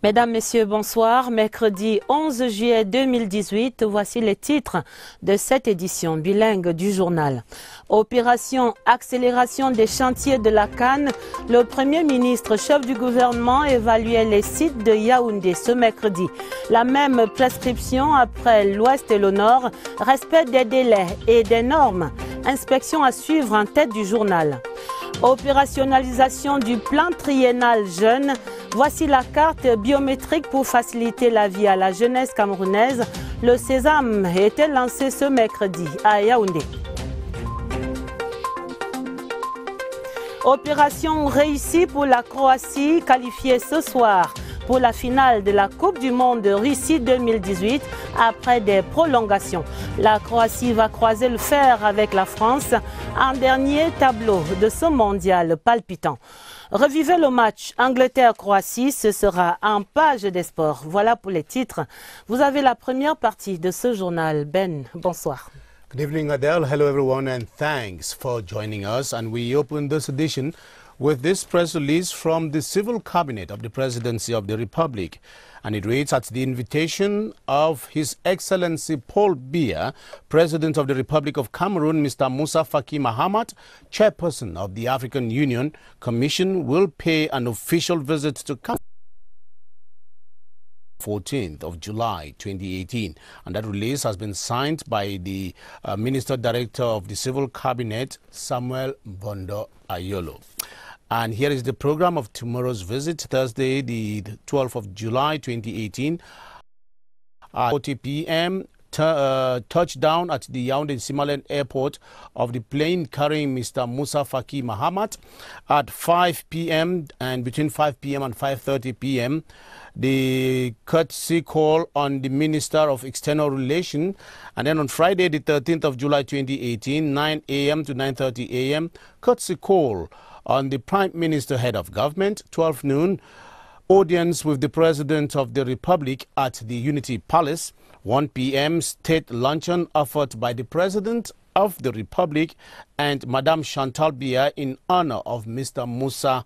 Mesdames, Messieurs, bonsoir. Mercredi 11 juillet 2018, voici les titres de cette édition bilingue du journal. Opération accélération des chantiers de la CAN. Le Premier ministre, chef du gouvernement, évaluait les sites de Yaoundé ce mercredi. La même prescription après l'Ouest et le Nord. Respect des délais et des normes. Inspection à suivre en tête du journal. Opérationnalisation du plan triennal jeune. Voici la carte biométrique pour faciliter la vie à la jeunesse camerounaise. Le Sésame était lancé ce mercredi à Yaoundé. Opération réussie pour la Croatie, qualifiée ce soir pour la finale de la Coupe du Monde de Russie 2018 après des prolongations. La Croatie va croiser le fer avec la France en dernier tableau de ce mondial palpitant. Revivez le match Angleterre-Croatie, ce sera en page des sports. Voilà pour les titres. Vous avez la première partie de ce journal. Ben, bonsoir. Good evening, Adele. Hello, everyone, and thanks for joining us. And we open this edition with this press release from the Civil Cabinet of the Presidency of the Republic. And it reads, at the invitation of His Excellency Paul Biya, President of the Republic of Cameroon, Mr. Moussa Faki Mahamat, Chairperson of the African Union Commission, will pay an official visit to Cameroon 14th of July 2018, and that release has been signed by the Minister Director of the Civil Cabinet, Samuel Bondo Ayolo. And here is the program of tomorrow's visit, Thursday, the 12th of July 2018, at 40 p.m. Touchdown at the Yaoundé Simalène Airport of the plane carrying Mr. Moussa Faki Mahamat. At 5 p.m. and between 5 p.m. and 5:30 p.m. the courtesy call on the Minister of External Relations, and then on Friday the 13th of July 2018, 9 a.m. to 9:30 a.m. courtesy call on the Prime Minister, Head of Government. 12 noon audience with the President of the Republic at the Unity Palace. 1 p.m. state luncheon offered by the President of the Republic and Madame Chantal Biya in honor of Mr. Moussa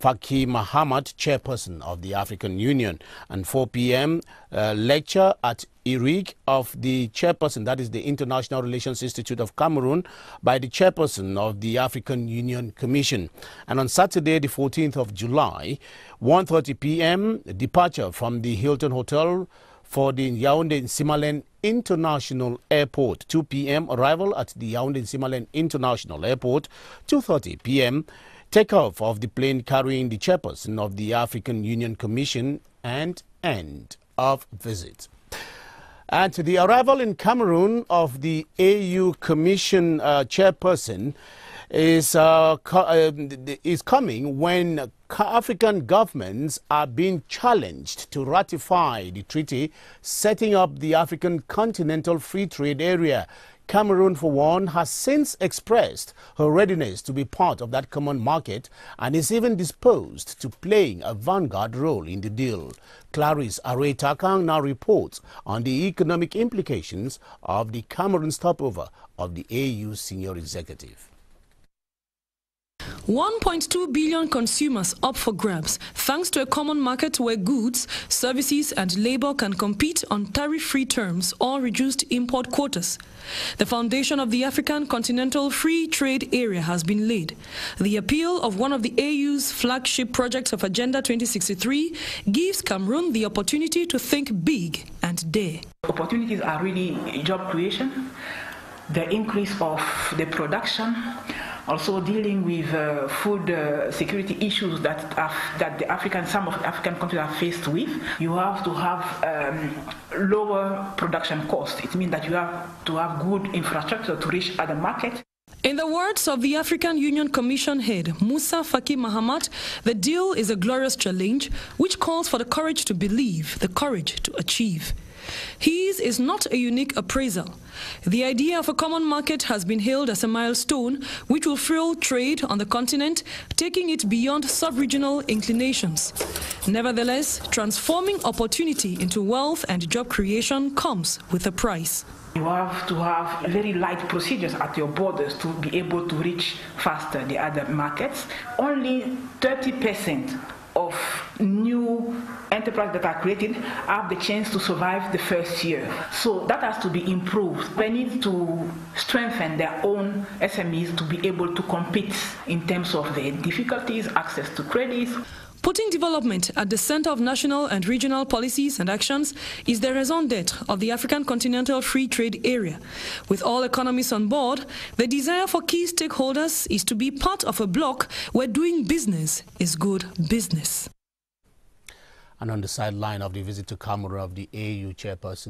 Faki Mahamat, Chairperson of the African Union. And 4 p.m. lecture at IRIG of the Chairperson, that is the International Relations Institute of Cameroon, by the Chairperson of the African Union Commission. And on Saturday, the 14th of July, 1:30 p.m., departure from the Hilton Hotel for the Yaoundé Simalène International Airport. 2 p.m. arrival at the Yaoundé Simalène International Airport. 2:30 p.m. takeoff of the plane carrying the Chairperson of the African Union Commission, and end of visit. And the arrival in Cameroon of the AU Commission Chairperson is coming when African governments are being challenged to ratify the treaty setting up the African Continental Free Trade Area. Cameroon, for one, has since expressed her readiness to be part of that common market and is even disposed to playing a vanguard role in the deal. Clarice Arey-Takang now reports on the economic implications of the Cameroon stopover of the AU senior executive. 1.2 billion consumers up for grabs, thanks to a common market where goods, services and labor can compete on tariff-free terms or reduced import quotas. The foundation of the African Continental Free Trade Area has been laid. The appeal of one of the AU's flagship projects of Agenda 2063 gives Cameroon the opportunity to think big and dare. Opportunities are really job creation, the increase of the production, also dealing with food security issues that some of the African countries are faced with. You have to have lower production costs. It means that you have to have good infrastructure to reach other markets. In the words of the African Union Commission head, Moussa Faki Mahamat, the deal is a glorious challenge which calls for the courage to believe, the courage to achieve. His is not a unique appraisal. The idea of a common market has been hailed as a milestone which will fuel trade on the continent, taking it beyond sub-regional inclinations. Nevertheless, transforming opportunity into wealth and job creation comes with a price. You have to have very light procedures at your borders to be able to reach faster the other markets. Only 30% of new enterprises that are created have the chance to survive the first year. So that has to be improved. They need to strengthen their own SMEs to be able to compete in terms of the difficulties, access to credit. Putting development at the center of national and regional policies and actions is the raison d'etre of the African Continental Free Trade Area. With all economies on board, the desire for key stakeholders is to be part of a bloc where doing business is good business. And on the sideline of the visit to Cameroon of the AU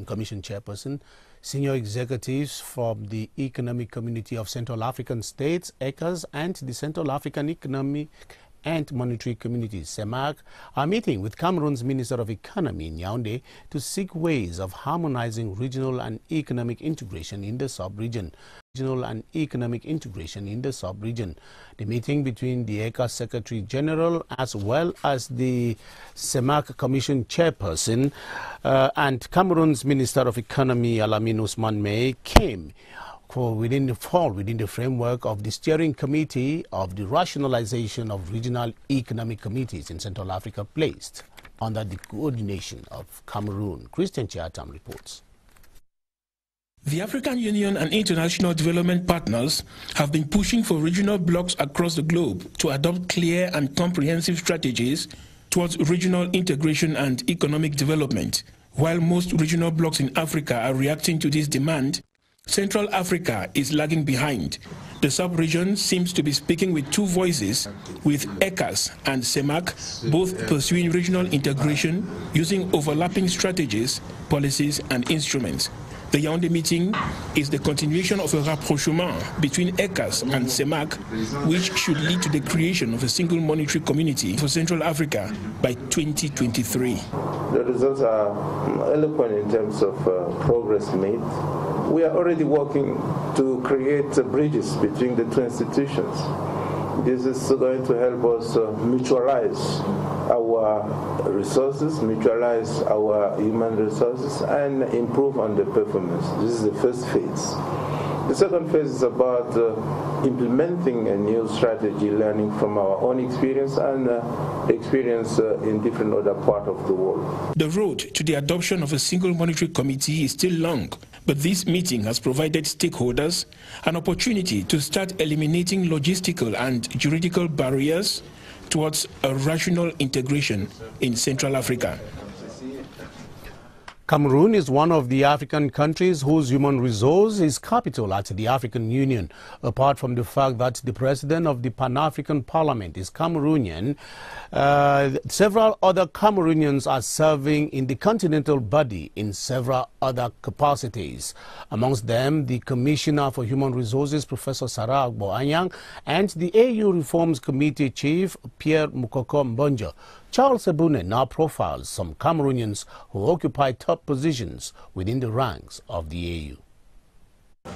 Commission Chairperson, senior executives from the Economic Community of Central African States, ECAS, and the Central African Economic and Monetary Communities, CEMAC, are meeting with Cameroon's Minister of Economy in Yaoundé to seek ways of harmonizing regional and economic integration in the sub-region. The meeting between the ECAS Secretary General as well as the CEMAC Commission Chairperson and Cameroon's Minister of Economy, Alamine Ousmane Mey, came within the framework of the Steering Committee of the Rationalization of Regional Economic Committees in Central Africa, placed under the coordination of Cameroon. Christian Chiatam reports. The African Union and international development partners have been pushing for regional blocs across the globe to adopt clear and comprehensive strategies towards regional integration and economic development. While most regional blocs in Africa are reacting to this demand, Central Africa is lagging behind. The sub-region seems to be speaking with two voices, with ECAS and CEMAC both pursuing regional integration using overlapping strategies, policies and instruments. The Yaoundé meeting is the continuation of a rapprochement between ECAS and CEMAC, which should lead to the creation of a single monetary community for Central Africa by 2023. The results are eloquent in terms of progress made. We are already working to create bridges between the two institutions. This is going to help us mutualize our resources, mutualize our human resources, and improve on the performance. This is the first phase. The second phase is about implementing a new strategy, learning from our own experience and experience in different other parts of the world. The road to the adoption of a single monetary committee is still long, but this meeting has provided stakeholders an opportunity to start eliminating logistical and juridical barriers towards a rational integration in Central Africa. Cameroon is one of the African countries whose human resource is capital at the African Union. Apart from the fact that the president of the Pan-African Parliament is Cameroonian, several other Cameroonians are serving in the continental body in several other capacities. Amongst them, the Commissioner for Human Resources, Professor Sarah Agbo-Anyang, and the AU Reforms Committee Chief, Pierre Mukoko Mbonjo. Charles Ebune now profiles some Cameroonians who occupy top positions within the ranks of the AU.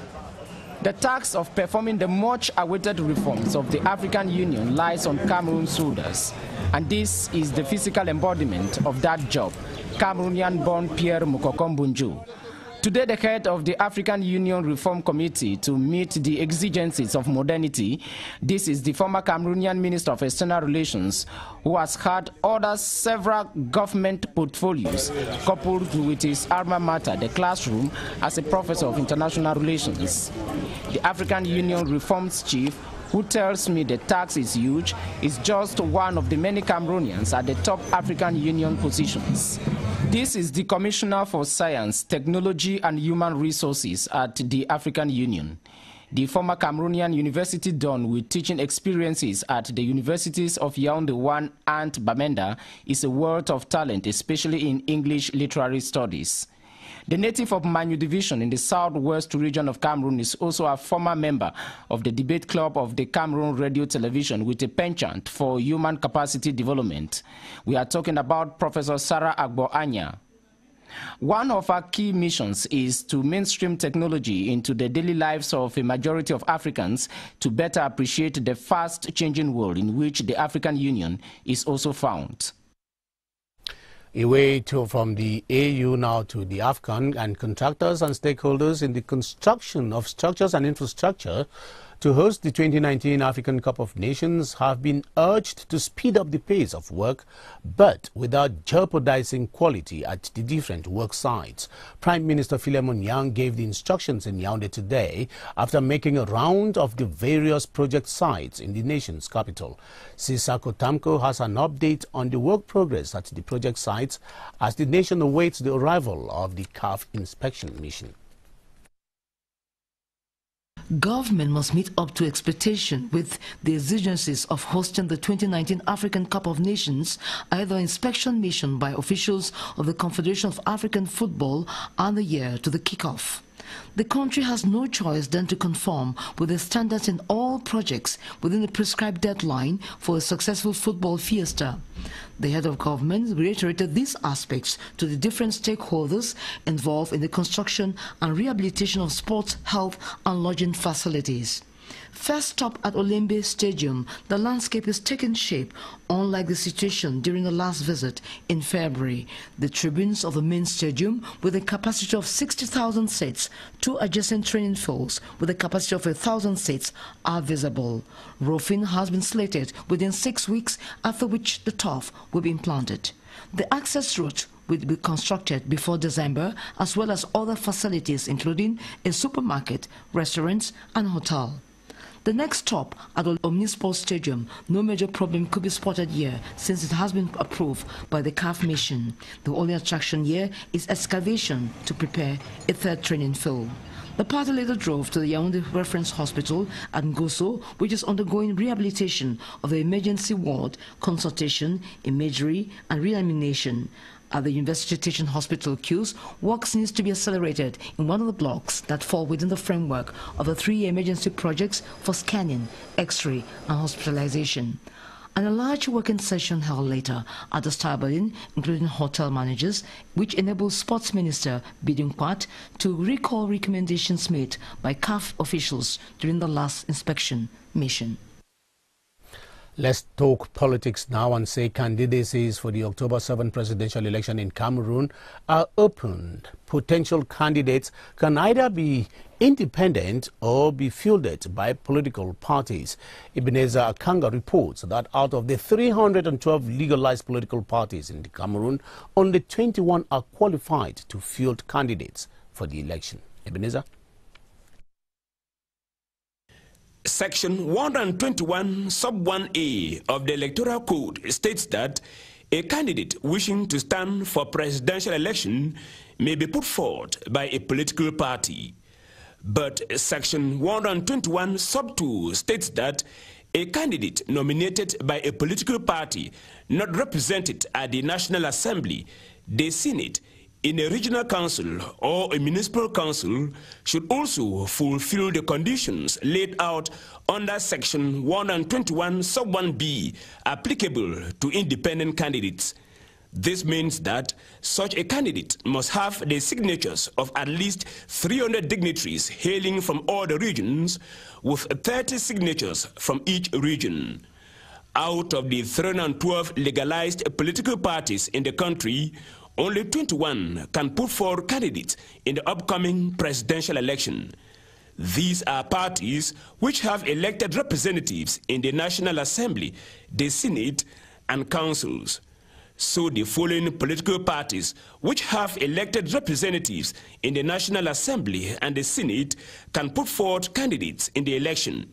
The task of performing the much-awaited reforms of the African Union lies on Cameroon's shoulders, and this is the physical embodiment of that job, Cameroonian-born Pierre Mukoko Mbonjo. Today, the head of the African Union Reform Committee to meet the exigencies of modernity, this is the former Cameroonian Minister of External Relations, who has had orders several government portfolios, coupled with his alma mater, the classroom, as a professor of international relations. The African Union Reforms Chief, who tells me the tax is huge, is just one of the many Cameroonians at the top African Union positions. This is the Commissioner for Science, Technology and Human Resources at the African Union. The former Cameroonian university don with teaching experiences at the universities of Yaoundé 1 and Bamenda is a world of talent, especially in English literary studies. The native of Manyu Division in the southwest region of Cameroon is also a former member of the debate club of the Cameroon Radio Television with a penchant for human capacity development. We are talking about Professor Sarah Agbo-Anyang. One of our key missions is to mainstream technology into the daily lives of a majority of Africans to better appreciate the fast-changing world in which the African Union is also found. Away from the AU now to the AFCON, and contractors and stakeholders in the construction of structures and infrastructure to host the 2019 African Cup of Nations have been urged to speed up the pace of work, but without jeopardizing quality at the different work sites. Prime Minister Philemon Yang gave the instructions in Yaoundé today after making a round of the various project sites in the nation's capital. Sisako Tamko has an update on the work progress at the project sites as the nation awaits the arrival of the CAF inspection mission. Government must meet up to expectation with the exigencies of hosting the 2019 African Cup of Nations, either inspection mission by officials of the Confederation of African Football and the year to the kickoff. The country has no choice than to conform with the standards in all projects within the prescribed deadline for a successful football fiesta. The head of government reiterated these aspects to the different stakeholders involved in the construction and rehabilitation of sports, health and lodging facilities. First stop at Olembe Stadium, the landscape is taking shape, unlike the situation during the last visit in February. The tribunes of the main stadium, with a capacity of 60,000 seats, two adjacent training fields with a capacity of 1,000 seats are visible. Roofing has been slated within 6 weeks, after which the turf will be implanted. The access route will be constructed before December, as well as other facilities including a supermarket, restaurants and hotel. The next stop at the Omnisport Stadium, no major problem could be spotted here since it has been approved by the CAF mission. The only attraction here is excavation to prepare a third training field. The party later drove to the Yaoundé Reference Hospital at Ngoso, which is undergoing rehabilitation of the emergency ward, consultation, imagery and reanimation. At the University Teaching Hospital queues, works needs to be accelerated in one of the blocks that fall within the framework of the 3-year emergency projects for scanning, X-ray and hospitalization. And a large working session held later at the Star Building, including hotel managers, which enabled Sports Minister Bidin Kwat to recall recommendations made by CAF officials during the last inspection mission. Let's talk politics now and say candidacies for the October 7 presidential election in Cameroon are opened. Potential candidates can either be independent or be fielded by political parties. Ebenezer Akanga reports that out of the 312 legalized political parties in Cameroon, only 21 are qualified to field candidates for the election. Ebenezer? Section 121 sub 1A of the Electoral Code states that a candidate wishing to stand for presidential election may be put forward by a political party. But Section 121 sub 2 states that a candidate nominated by a political party not represented at the National Assembly, the Senate, in a regional council or a municipal council should also fulfill the conditions laid out under Section 121 sub 1B applicable to independent candidates. This means that such a candidate must have the signatures of at least 300 dignitaries hailing from all the regions, with 30 signatures from each region. Out of the 312 legalized political parties in the country, only 21 can put forward candidates in the upcoming presidential election. These are parties which have elected representatives in the National Assembly, the Senate, and councils. So the following political parties which have elected representatives in the National Assembly and the Senate can put forward candidates in the election: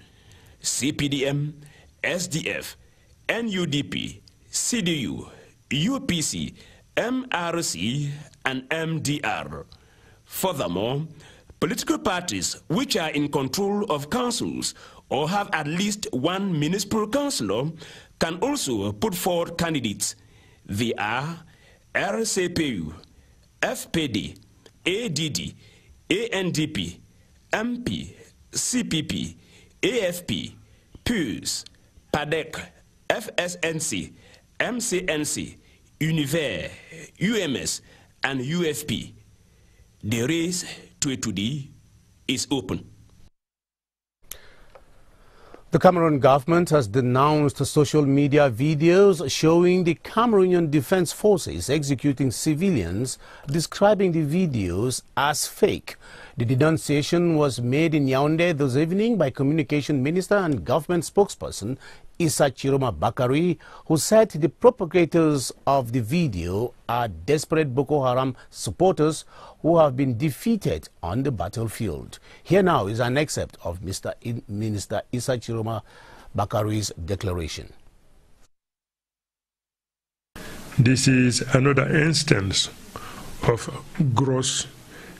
CPDM, SDF, NUDP, CDU, UPC, MRC, and MDR. Furthermore, political parties which are in control of councils or have at least one municipal councillor can also put forward candidates. They are RCPU, FPD, ADD, ANDP, MP, CPP, AFP, PUS, PADEC, FSNC, MCNC, UNIVER, UMS, and UFP. The race to a 2D is open. The Cameroon government has denounced social media videos showing the Cameroonian Defense Forces executing civilians, describing the videos as fake. The denunciation was made in Yaoundé this evening by Communication Minister and government spokesperson Issa Chiroma Bakari, who said the propagators of the video are desperate Boko Haram supporters who have been defeated on the battlefield. Here now is an excerpt of Minister Issa Chiroma Bakari's declaration. This is another instance of gross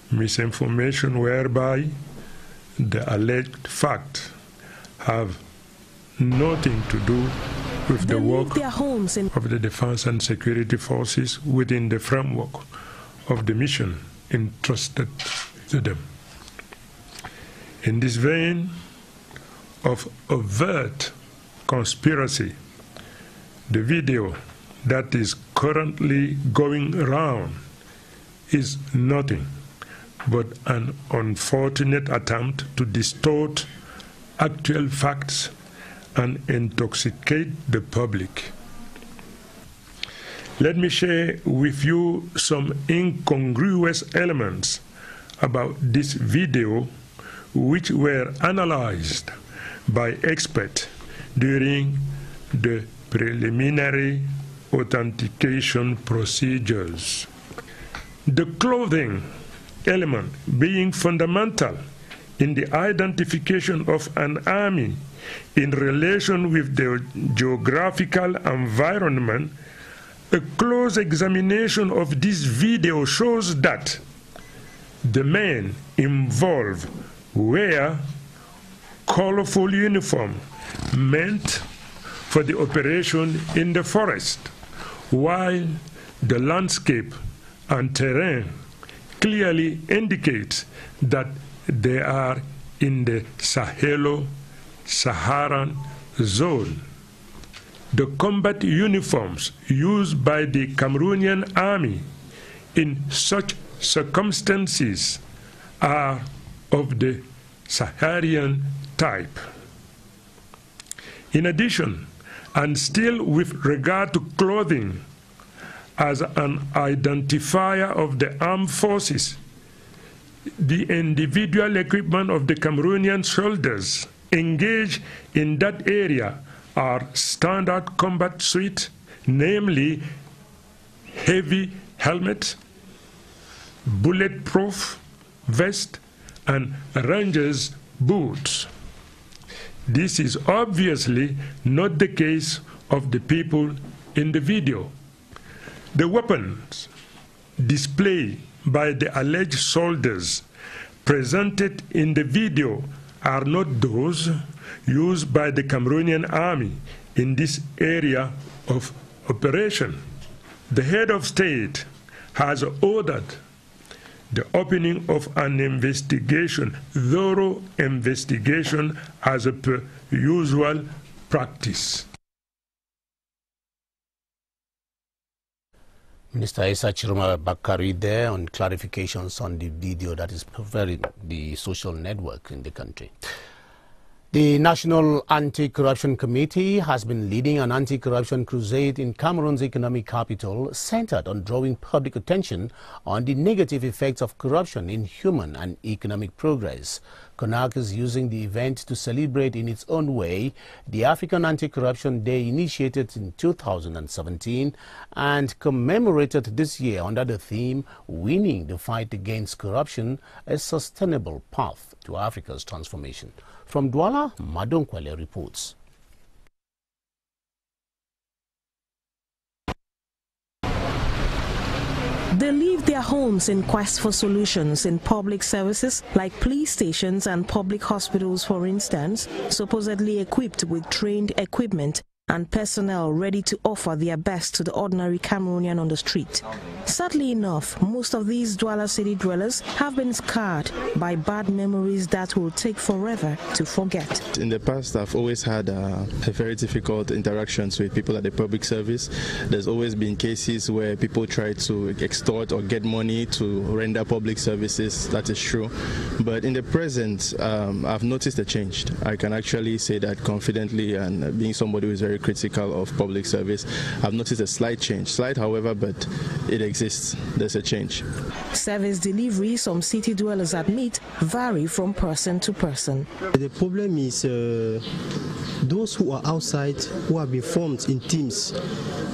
misinformation whereby the alleged facts have nothing to do with the work of the defense and security forces within the framework of the mission entrusted to them. In this vein of overt conspiracy, the video that is currently going around is nothing but an unfortunate attempt to distort actual facts and intoxicate the public. Let me share with you some incongruous elements about this video which were analyzed by experts during the preliminary authentication procedures. The clothing element being fundamental in the identification of an army in relation with the geographical environment, a close examination of this video shows that the men involved wear colorful uniform meant for the operation in the forest, while the landscape and terrain clearly indicates that they are in the Sahelo-Saharan zone. The combat uniforms used by the Cameroonian army in such circumstances are of the Saharian type. In addition, and still with regard to clothing as an identifier of the armed forces, the individual equipment of the Cameroonian soldiers engaged in that area are standard combat suit, namely heavy helmet, bulletproof vest, and ranger's boots. This is obviously not the case of the people in the video. The weapons displayed by the alleged soldiers presented in the video are not those used by the Cameroonian army in this area of operation. The head of state has ordered the opening of an investigation, thorough investigation, as per usual practice. Minister Issa Chiroma Bakari there on clarifications on the video that is pervading the social network in the country. The National Anti-Corruption Committee has been leading an anti-corruption crusade in Cameroon's economic capital centered on drawing public attention on the negative effects of corruption in human and economic progress. CONAC is using the event to celebrate in its own way the African Anti-Corruption Day initiated in 2017 and commemorated this year under the theme Winning the Fight Against Corruption, a Sustainable Path to Africa's Transformation. From Douala, Madonkwele reports. They leave their homes in quest for solutions in public services like police stations and public hospitals, for instance, supposedly equipped with trained equipment and personnel ready to offer their best to the ordinary Cameroonian on the street. Sadly enough, most of these Douala city dwellers have been scarred by bad memories that will take forever to forget. In the past, I've always had a very difficult interactions with people at the public service. There's always been cases where people try to extort or get money to render public services. That is true. But in the present, I've noticed a change. I can actually say that confidently, and being somebody who is very critical of public service, I've noticed a slight change. Slight, however, but it exists. There's a change. Service delivery, some city dwellers admit, vary from person to person. The problem is those who are outside, who have been formed in teams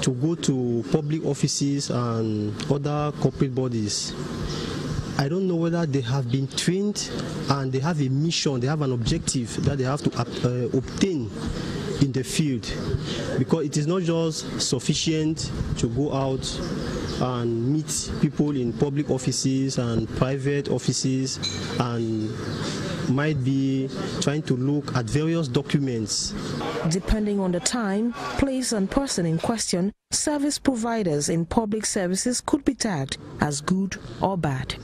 to go to public offices and other corporate bodies. I don't know whether they have been trained and they have a mission, they have an objective that they have to obtain in the field, because it is not just sufficient to go out and meet people in public offices and private offices and might be trying to look at various documents. Depending on the time, place and person in question, service providers in public services could be tagged as good or bad.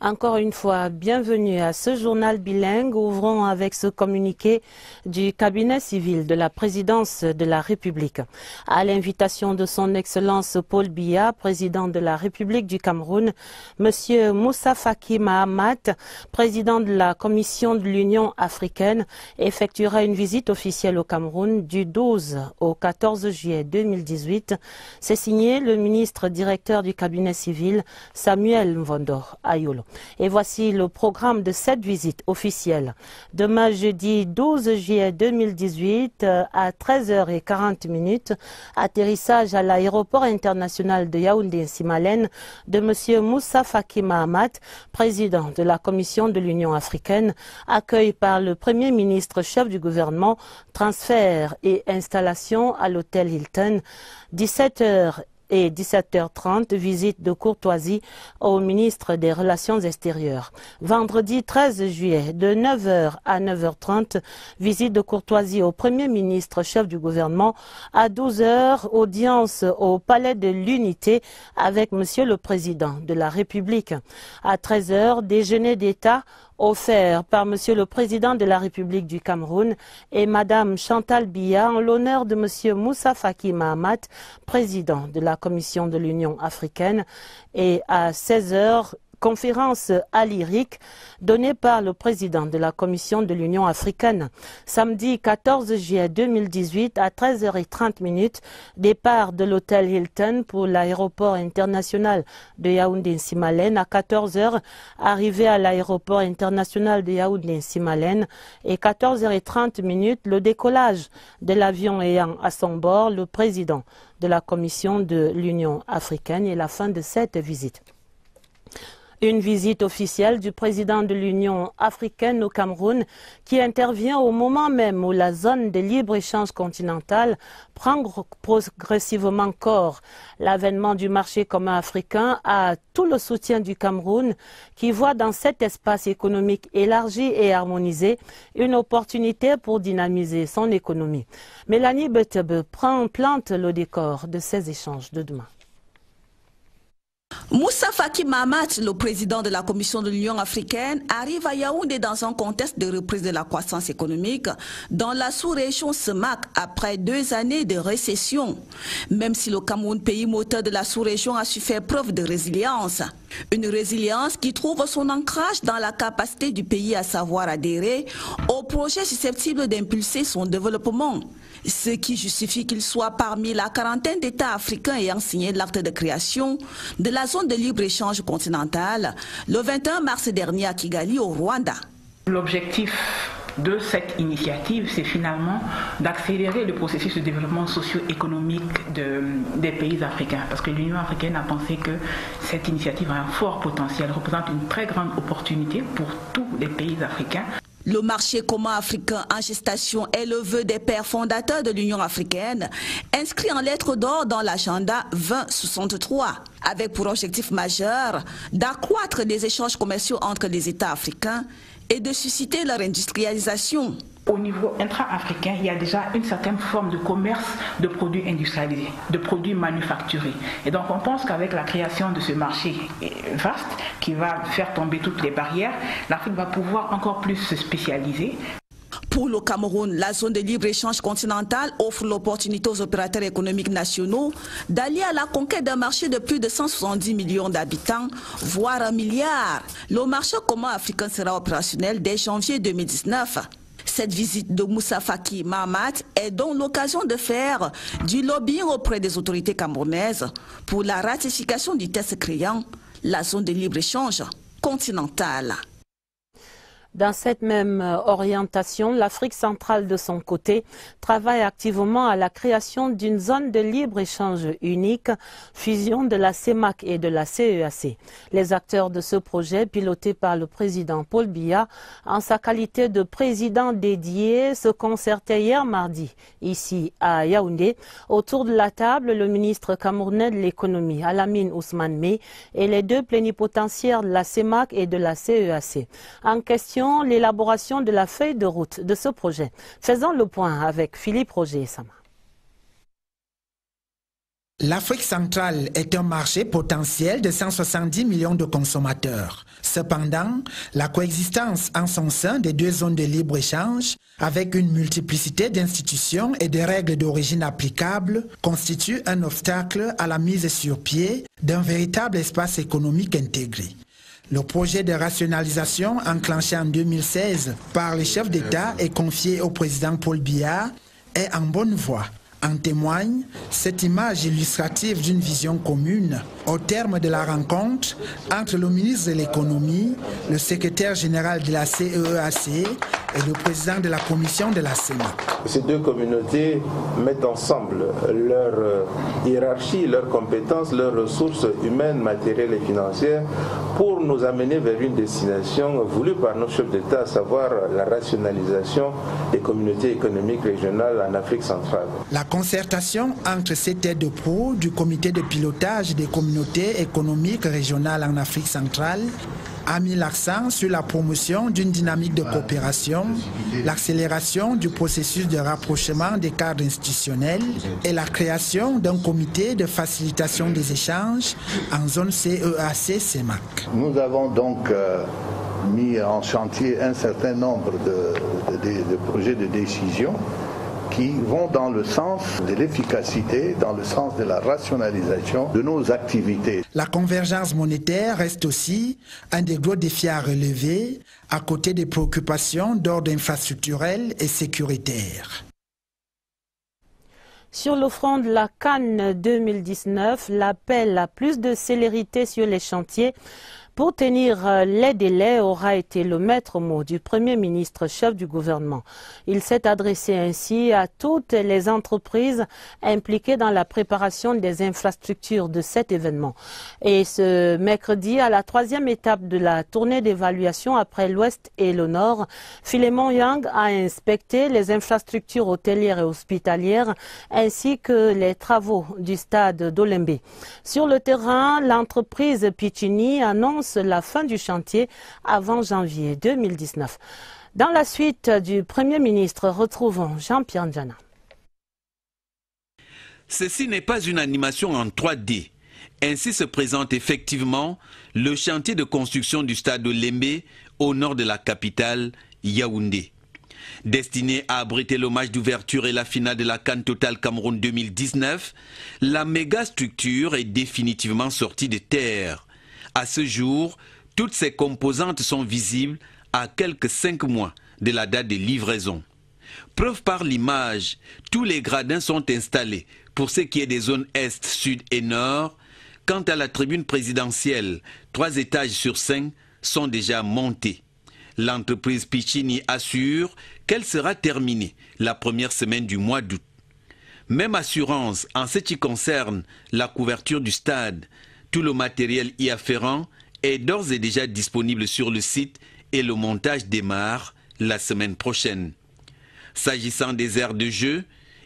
Encore une fois, bienvenue à ce journal bilingue. Ouvrons avec ce communiqué du cabinet civil de la présidence de la République. À l'invitation de son Excellence Paul Biya, président de la République du Cameroun, Monsieur Moussa Faki Mahamat, président de la Commission de l'Union africaine, effectuera une visite officielle au Cameroun du 12 au 14 juillet 2018. C'est signé le ministre directeur du cabinet civil, Samuel Mvondo Ayolo. Et voici le programme de cette visite officielle. Demain, jeudi 12 juillet 2018, à 13h40, atterrissage à l'aéroport international de Yaoundé-Simalène de M. Moussa Faki Mahamat, président de la Commission de l'Union africaine, accueil par le Premier ministre chef du gouvernement, transfert et installation à l'hôtel Hilton, 17h et 17h30, visite de courtoisie au ministre des Relations extérieures. Vendredi 13 juillet, de 9h à 9h30, visite de courtoisie au Premier ministre chef du gouvernement. À 12h, audience au Palais de l'Unité avec Monsieur le Président de la République. À 13h, déjeuner d'État offert par Monsieur le Président de la République du Cameroun et Madame Chantal Biya en l'honneur de Monsieur Moussa Faki Mahamat, président de la Commission de l'Union africaine. Et à 16h, conférence à lyrique donnée par le président de la Commission de l'Union africaine. Samedi 14 juillet 2018 à 13h30, départ de l'hôtel Hilton pour l'aéroport international de Yaoundé-Simalène. À 14h, arrivée à l'aéroport international de Yaoundé-Simalène. Et 14h30, le décollage de l'avion ayant à son bord le président de la Commission de l'Union africaine et la fin de cette visite. Une visite officielle du président de l'Union africaine au Cameroun qui intervient au moment même où la zone de libre-échange continentale prend progressivement corps. L'avènement du marché commun africain a tout le soutien du Cameroun qui voit dans cet espace économique élargi et harmonisé une opportunité pour dynamiser son économie. Mélanie Betebe plante le décor de ces échanges de demain. Moussa Faki Mahamat, le président de la Commission de l'Union africaine, arrive à Yaoundé dans un contexte de reprise de la croissance économique dans la sous-région SEMAC après 2 années de récession. Même si le Cameroun, pays moteur de la sous-région, a su faire preuve de résilience. Une résilience qui trouve son ancrage dans la capacité du pays à savoir adhérer aux projets susceptibles d'impulser son développement. Ce qui justifie qu'il soit parmi la quarantaine d'États africains ayant signé l'acte de création de la zone de libre-échange continentale le 21 mars dernier à Kigali, au Rwanda. L'objectif de cette initiative, c'est finalement d'accélérer le processus de développement socio-économique des pays africains. Parce que l'Union africaine a pensé que cette initiative a un fort potentiel, représente une très grande opportunité pour tous les pays africains. Le marché commun africain en gestation est le vœu des pères fondateurs de l'Union africaine, inscrit en lettres d'or dans l'agenda 2063, avec pour objectif majeur d'accroître les échanges commerciaux entre les États africains et de susciter leur industrialisation. Au niveau intra-africain, il y a déjà une certaine forme de commerce de produits industrialisés, de produits manufacturés. Et donc on pense qu'avec la création de ce marché vaste, qui va faire tomber toutes les barrières, l'Afrique va pouvoir encore plus se spécialiser. Pour le Cameroun, la zone de libre-échange continentale offre l'opportunité aux opérateurs économiques nationaux d'allier à la conquête d'un marché de plus de 170 millions d'habitants, voire 1 milliard. Le marché commun africain sera opérationnel dès janvier 2019. Cette visite de Moussa Faki Mahamat est donc l'occasion de faire du lobbying auprès des autorités camerounaises pour la ratification du texte créant la zone de libre-échange continentale. Dans cette même orientation, l'Afrique centrale, de son côté, travaille activement à la création d'une zone de libre-échange unique, fusion de la CEMAC et de la CEAC. Les acteurs de ce projet, piloté par le président Paul Biya, en sa qualité de président dédié, se concertaient hier mardi, ici à Yaoundé. Autour de la table, le ministre camerounais de l'économie, Alamine Ousmane Mey, et les deux plénipotentiaires de la CEMAC et de la CEAC. En question, l'élaboration de la feuille de route de ce projet. Faisons le point avec Philippe Roger Sama. L'Afrique centrale est un marché potentiel de 170 millions de consommateurs. Cependant, la coexistence en son sein des deux zones de libre-échange, avec une multiplicité d'institutions et de règles d'origine applicables, constitue un obstacle à la mise sur pied d'un véritable espace économique intégré. Le projet de rationalisation enclenché en 2016 par les chefs d'État et confié au président Paul Biya est en bonne voie. En témoigne cette image illustrative d'une vision commune au terme de la rencontre entre le ministre de l'économie, le secrétaire général de la CEAC et le président de la commission de la CEMAC. Ces deux communautés mettent ensemble leur hiérarchie, leurs compétences, leurs ressources humaines, matérielles et financières pour nous amener vers une destination voulue par nos chefs d'État, à savoir la rationalisation des communautés économiques régionales en Afrique centrale. La concertation entre ces têtes de proue du comité de pilotage des communautés économiques régionales en Afrique centrale a mis l'accent sur la promotion d'une dynamique de coopération, l'accélération du processus de rapprochement des cadres institutionnels et la création d'un comité de facilitation des échanges en zone CEAC-CEMAC. Nous avons donc mis en chantier un certain nombre de projets de décision qui vont dans le sens de l'efficacité, dans le sens de la rationalisation de nos activités. La convergence monétaire reste aussi un des gros défis à relever, à côté des préoccupations d'ordre infrastructurel et sécuritaire. Sur le front de la CAN 2019, l'appel à plus de célérité sur les chantiers pour tenir les délais aura été le maître mot du Premier ministre, chef du gouvernement. Il s'est adressé ainsi à toutes les entreprises impliquées dans la préparation des infrastructures de cet événement. Et ce mercredi, à la 3e étape de la tournée d'évaluation après l'Ouest et le Nord, Philémon Yang a inspecté les infrastructures hôtelières et hospitalières ainsi que les travaux du stade d'Olembe. Sur le terrain, l'entreprise Pichini annonce la fin du chantier avant janvier 2019. Dans la suite du Premier ministre, retrouvons Jean-Pierre Ndjana. Ceci n'est pas une animation en 3D. Ainsi se présente effectivement le chantier de construction du stade de Lembe au nord de la capitale, Yaoundé. Destiné à abriter le match d'ouverture et la finale de la CAN Total Cameroun 2019, la méga structure est définitivement sortie de terre. À ce jour, toutes ses composantes sont visibles à quelques 5 mois de la date de livraison. Preuve par l'image, tous les gradins sont installés pour ce qui est des zones Est, Sud et Nord. Quant à la tribune présidentielle, 3 étages sur 5 sont déjà montés. L'entreprise Pichini assure qu'elle sera terminée la première semaine du mois d'août. Même assurance en ce qui concerne la couverture du stade. Tout le matériel y afférent est d'ores et déjà disponible sur le site et le montage démarre la semaine prochaine. S'agissant des aires de jeu,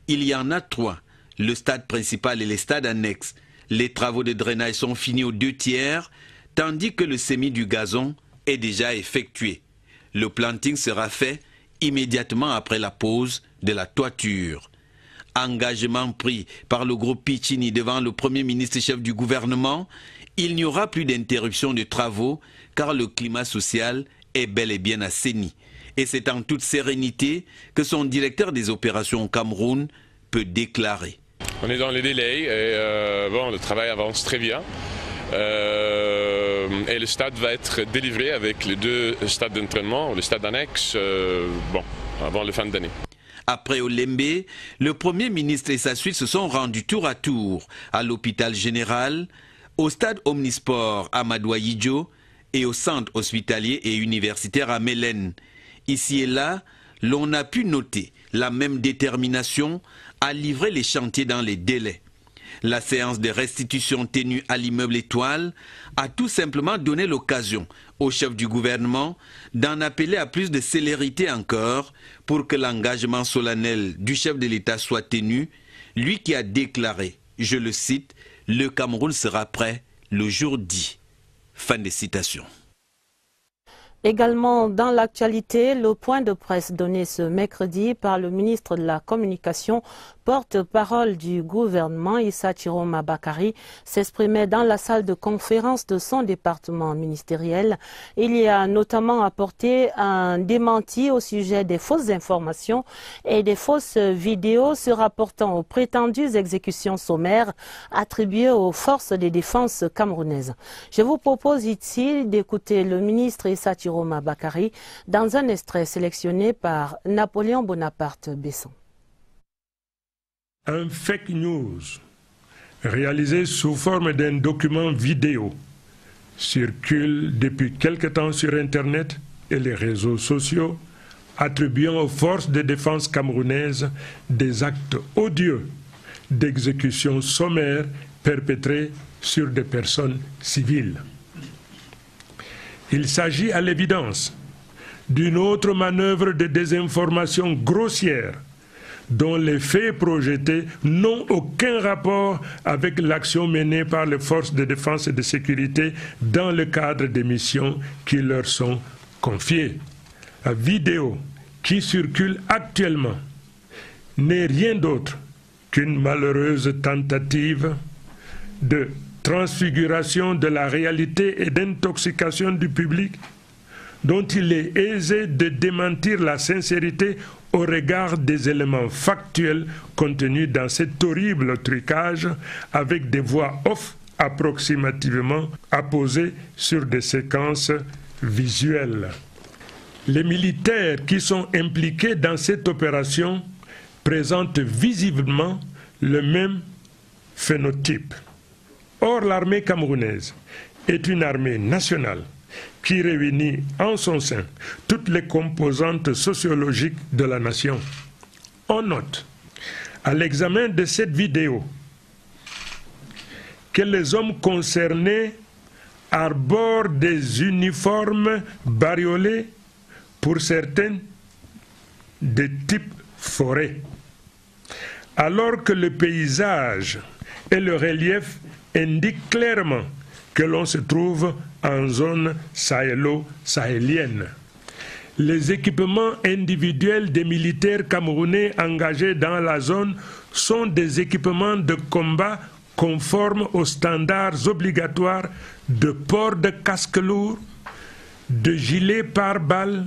il y en a 3, le stade principal et les stades annexes. Les travaux de drainage sont finis aux 2/3, tandis que le semis du gazon est déjà effectué. Le planting sera fait immédiatement après la pose de la toiture. Engagement pris par le groupe Piccini devant le Premier ministre chef du gouvernement, il n'y aura plus d'interruption de travaux car le climat social est bel et bien assaini. Et c'est en toute sérénité que son directeur des opérations au Cameroun peut déclarer. On est dans les délais et le travail avance très bien. Et le stade va être délivré avec les 2 stades d'entraînement, le stade annexe, avant la fin d'année. Après Olembe, le Premier ministre et sa suite se sont rendus tour à tour à l'hôpital général, au stade omnisport à Madouayidjo et au centre hospitalier et universitaire à Mélène. Ici et là, l'on a pu noter la même détermination à livrer les chantiers dans les délais. La séance de restitution tenue à l'immeuble Étoile a tout simplement donné l'occasion au chef du gouvernement d'en appeler à plus de célérité encore pour que l'engagement solennel du chef de l'État soit tenu, lui qui a déclaré, je le cite, « Le Cameroun sera prêt le jour dit ». Fin de citation. Également dans l'actualité, le point de presse donné ce mercredi par le ministre de la Communication, porte-parole du gouvernement, Issa Chiroma Bakari, s'exprimait dans la salle de conférence de son département ministériel. Il y a notamment apporté un démenti au sujet des fausses informations et des fausses vidéos se rapportant aux prétendues exécutions sommaires attribuées aux forces de défense camerounaises. Je vous propose ici d'écouter le ministre Issa Chiroma Bakari dans un extrait sélectionné par Napoléon Bonaparte Besson. Un fake news réalisé sous forme d'un document vidéo circule depuis quelque temps sur Internet et les réseaux sociaux, attribuant aux forces de défense camerounaises des actes odieux d'exécution sommaire perpétrés sur des personnes civiles. Il s'agit à l'évidence d'une autre manœuvre de désinformation grossière dont les faits projetés n'ont aucun rapport avec l'action menée par les forces de défense et de sécurité dans le cadre des missions qui leur sont confiées. La vidéo qui circule actuellement n'est rien d'autre qu'une malheureuse tentative de transfiguration de la réalité et d'intoxication du public dont il est aisé de démentir la sincérité au regard des éléments factuels contenus dans cet horrible trucage avec des voix off approximativement apposées sur des séquences visuelles. Les militaires qui sont impliqués dans cette opération présentent visiblement le même phénotype. Or, l'armée camerounaise est une armée nationale qui réunit en son sein toutes les composantes sociologiques de la nation. On note, à l'examen de cette vidéo, que les hommes concernés arborent des uniformes bariolés, pour certains de type forêt, alors que le paysage et le relief indiquent clairement que l'on se trouve en zone sahélo-sahélienne. Les équipements individuels des militaires camerounais engagés dans la zone sont des équipements de combat conformes aux standards obligatoires de port de casque lourd, de gilets pare-balles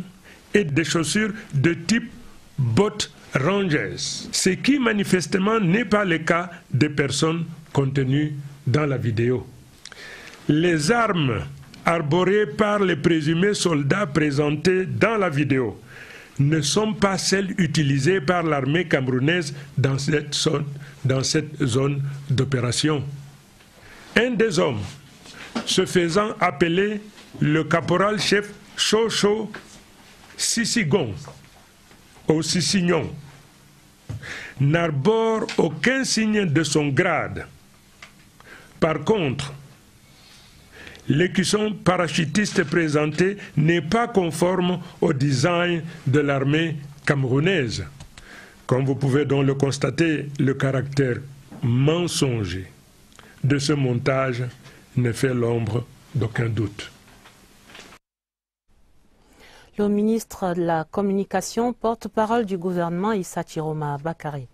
et de chaussures de type bottes rangers, ce qui manifestement n'est pas le cas des personnes contenues dans la vidéo. Les armes arborées par les présumés soldats présentés dans la vidéo ne sont pas celles utilisées par l'armée camerounaise dans cette zone d'opération. Un des hommes, se faisant appeler le caporal-chef Chocho Sissigon, au Sissignon, n'arbore aucun signe de son grade. Par contre, l'écusson parachutiste présenté n'est pas conforme au design de l'armée camerounaise. Comme vous pouvez donc le constater, le caractère mensonger de ce montage ne fait l'ombre d'aucun doute. Le ministre de la Communication, porte-parole du gouvernement, Issa Chiroma Bakari.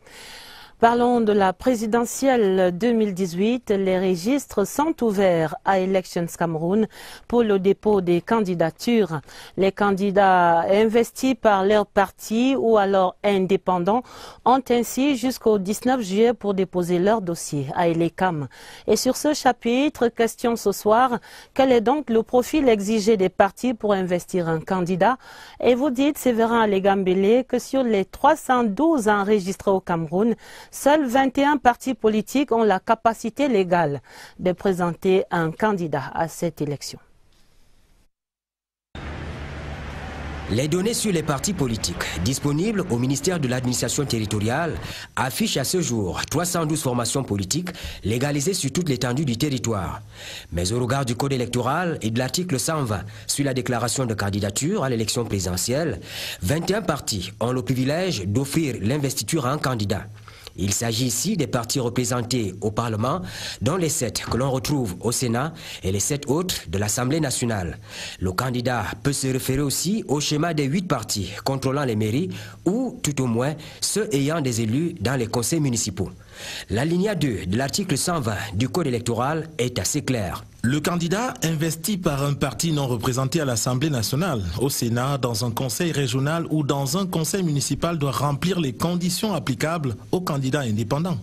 Parlons de la présidentielle 2018. Les registres sont ouverts à Elections Cameroun pour le dépôt des candidatures. Les candidats investis par leur parti ou alors indépendants ont ainsi jusqu'au 19 juillet pour déposer leur dossier à Elecam. Et sur ce chapitre, question ce soir, quel est donc le profil exigé des partis pour investir un candidat? Et vous dites, Séverin Alégambélé, que sur les 312 enregistrés au Cameroun, seuls 21 partis politiques ont la capacité légale de présenter un candidat à cette élection. Les données sur les partis politiques disponibles au ministère de l'administration territoriale affichent à ce jour 312 formations politiques légalisées sur toute l'étendue du territoire. Mais au regard du code électoral et de l'article 120 sur la déclaration de candidature à l'élection présidentielle, 21 partis ont le privilège d'offrir l'investiture à un candidat. Il s'agit ici des partis représentés au Parlement, dont les 7 que l'on retrouve au Sénat et les 7 autres de l'Assemblée nationale. Le candidat peut se référer aussi au schéma des 8 partis contrôlant les mairies ou, tout au moins, ceux ayant des élus dans les conseils municipaux. L'alinéa 2 de l'article 120 du Code électoral est assez clair. Le candidat investi par un parti non représenté à l'Assemblée nationale, au Sénat, dans un conseil régional ou dans un conseil municipal doit remplir les conditions applicables aux candidats indépendants.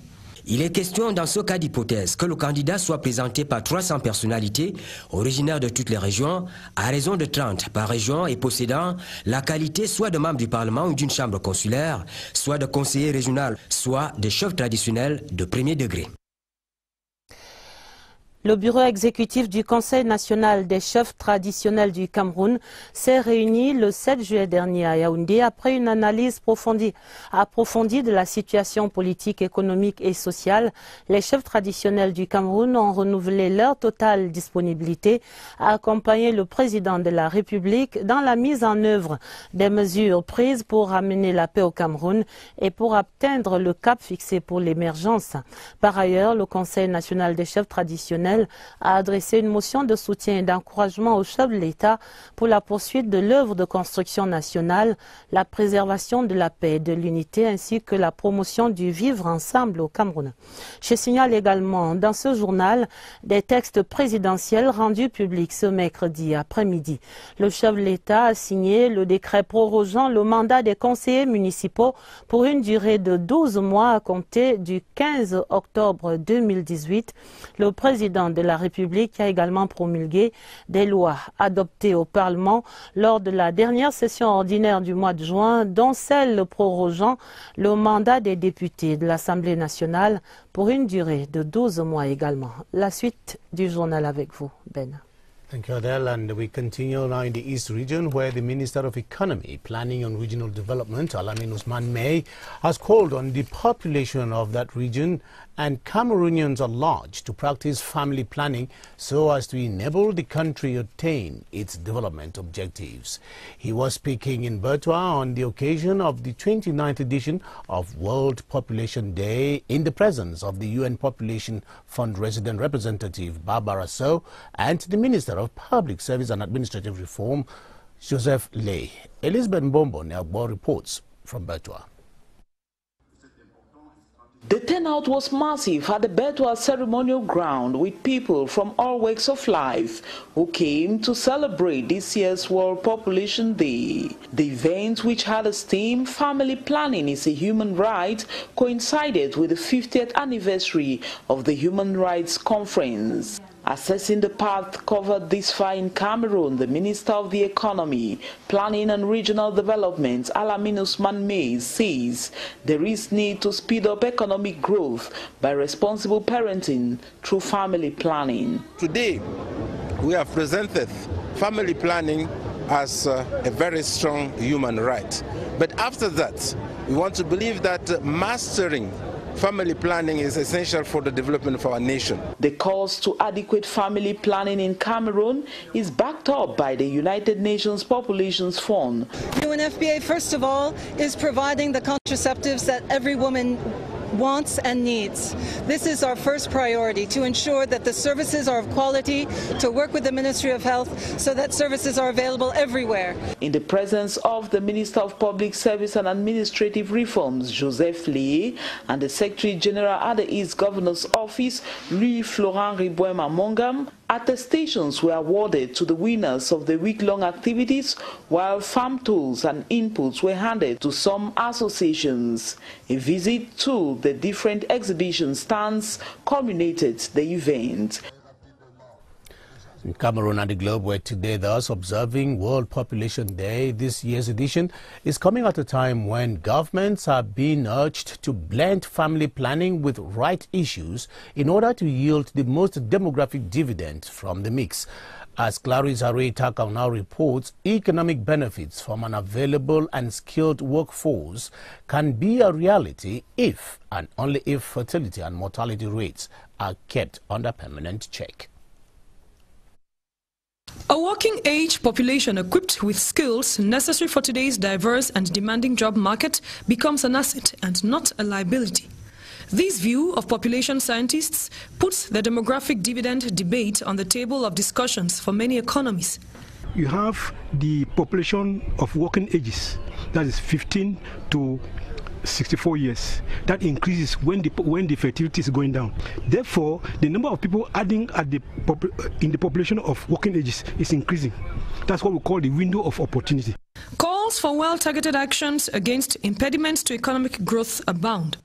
Il est question dans ce cas d'hypothèse que le candidat soit présenté par 300 personnalités originaires de toutes les régions, à raison de 30 par région et possédant la qualité soit de membre du Parlement ou d'une chambre consulaire, soit de conseiller régional, soit de chef traditionnel de premier degré. Le bureau exécutif du Conseil national des chefs traditionnels du Cameroun s'est réuni le 7 juillet dernier à Yaoundé après une analyse approfondie de la situation politique, économique et sociale. Les chefs traditionnels du Cameroun ont renouvelé leur totale disponibilité à accompagner le président de la République dans la mise en œuvre des mesures prises pour ramener la paix au Cameroun et pour atteindre le cap fixé pour l'émergence. Par ailleurs, le Conseil national des chefs traditionnels a adressé une motion de soutien et d'encouragement au chef de l'État pour la poursuite de l'œuvre de construction nationale, la préservation de la paix et de l'unité ainsi que la promotion du vivre ensemble au Cameroun. Je signale également dans ce journal des textes présidentiels rendus publics ce mercredi après-midi. Le chef de l'État a signé le décret prorogeant le mandat des conseillers municipaux pour une durée de 12 mois à compter du 15 octobre 2018. Le président de la République a également promulgué des lois adoptées au Parlement lors de la dernière session ordinaire du mois de juin, dont celle prorogeant le mandat des députés de l'Assemblée nationale pour une durée de 12 mois également. La suite du journal avec vous, Ben. Thank you, Adele. And we continue now in the East region, where the Minister of Economy, Planning and Regional Development, Al-Amin Ousmane Mey, has called on the population of that region and Cameroonians at large to practice family planning so as to enable the country attain its development objectives. He was speaking in Bertoua on the occasion of the 29th edition of World Population Day in the presence of the UN Population Fund resident representative Barbara Sow and the Minister of Public Service and Administrative Reform, Joseph Lay. Elizabeth Mbombo now reports from Bertoua. The turnout was massive at the Bertoua ceremonial ground with people from all walks of life who came to celebrate this year's World Population Day. The event, which had a theme, Family Planning is a Human Right, coincided with the 50th anniversary of the Human Rights Conference. Assessing the path covered this far in Cameroon, the Minister of the Economy, Planning and Regional Development, Al-Amin Ousmane Mey, says there is need to speed up economic growth by responsible parenting through family planning. Today, we have presented family planning as a very strong human right. But after that, we want to believe that mastering family planning is essential for the development of our nation. The calls to adequate family planning in Cameroon is backed up by the United Nations Population Fund. UNFPA, first of all, is providing the contraceptives that every woman wants and needs. This is our first priority, to ensure that the services are of quality, to work with the Ministry of Health so that services are available everywhere. In the presence of the Minister of Public Service and Administrative Reforms, Joseph Lee, and the Secretary General at the East Governor's Office, Louis Florent Ribouema Mongam, attestations were awarded to the winners of the week-long activities, while farm tools and inputs were handed to some associations. A visit to the different exhibition stands culminated the event. In Cameroon and the globe were today thus observing World Population Day. This year's edition is coming at a time when governments are being urged to blend family planning with right issues in order to yield the most demographic dividend from the mix. As Clarice Harry-Takau now reports, economic benefits from an available and skilled workforce can be a reality if and only if fertility and mortality rates are kept under permanent check. A working-age population equipped with skills necessary for today's diverse and demanding job market becomes an asset and not a liability. This view of population scientists puts the demographic dividend debate on the table of discussions for many economies. You have the population of working ages, that is 15 to 64 years. That increases when the fertility is going down. Therefore, the number of people adding in the population of working ages is increasing. That's what we call the window of opportunity. Calls for well-targeted actions against impediments to economic growth abound.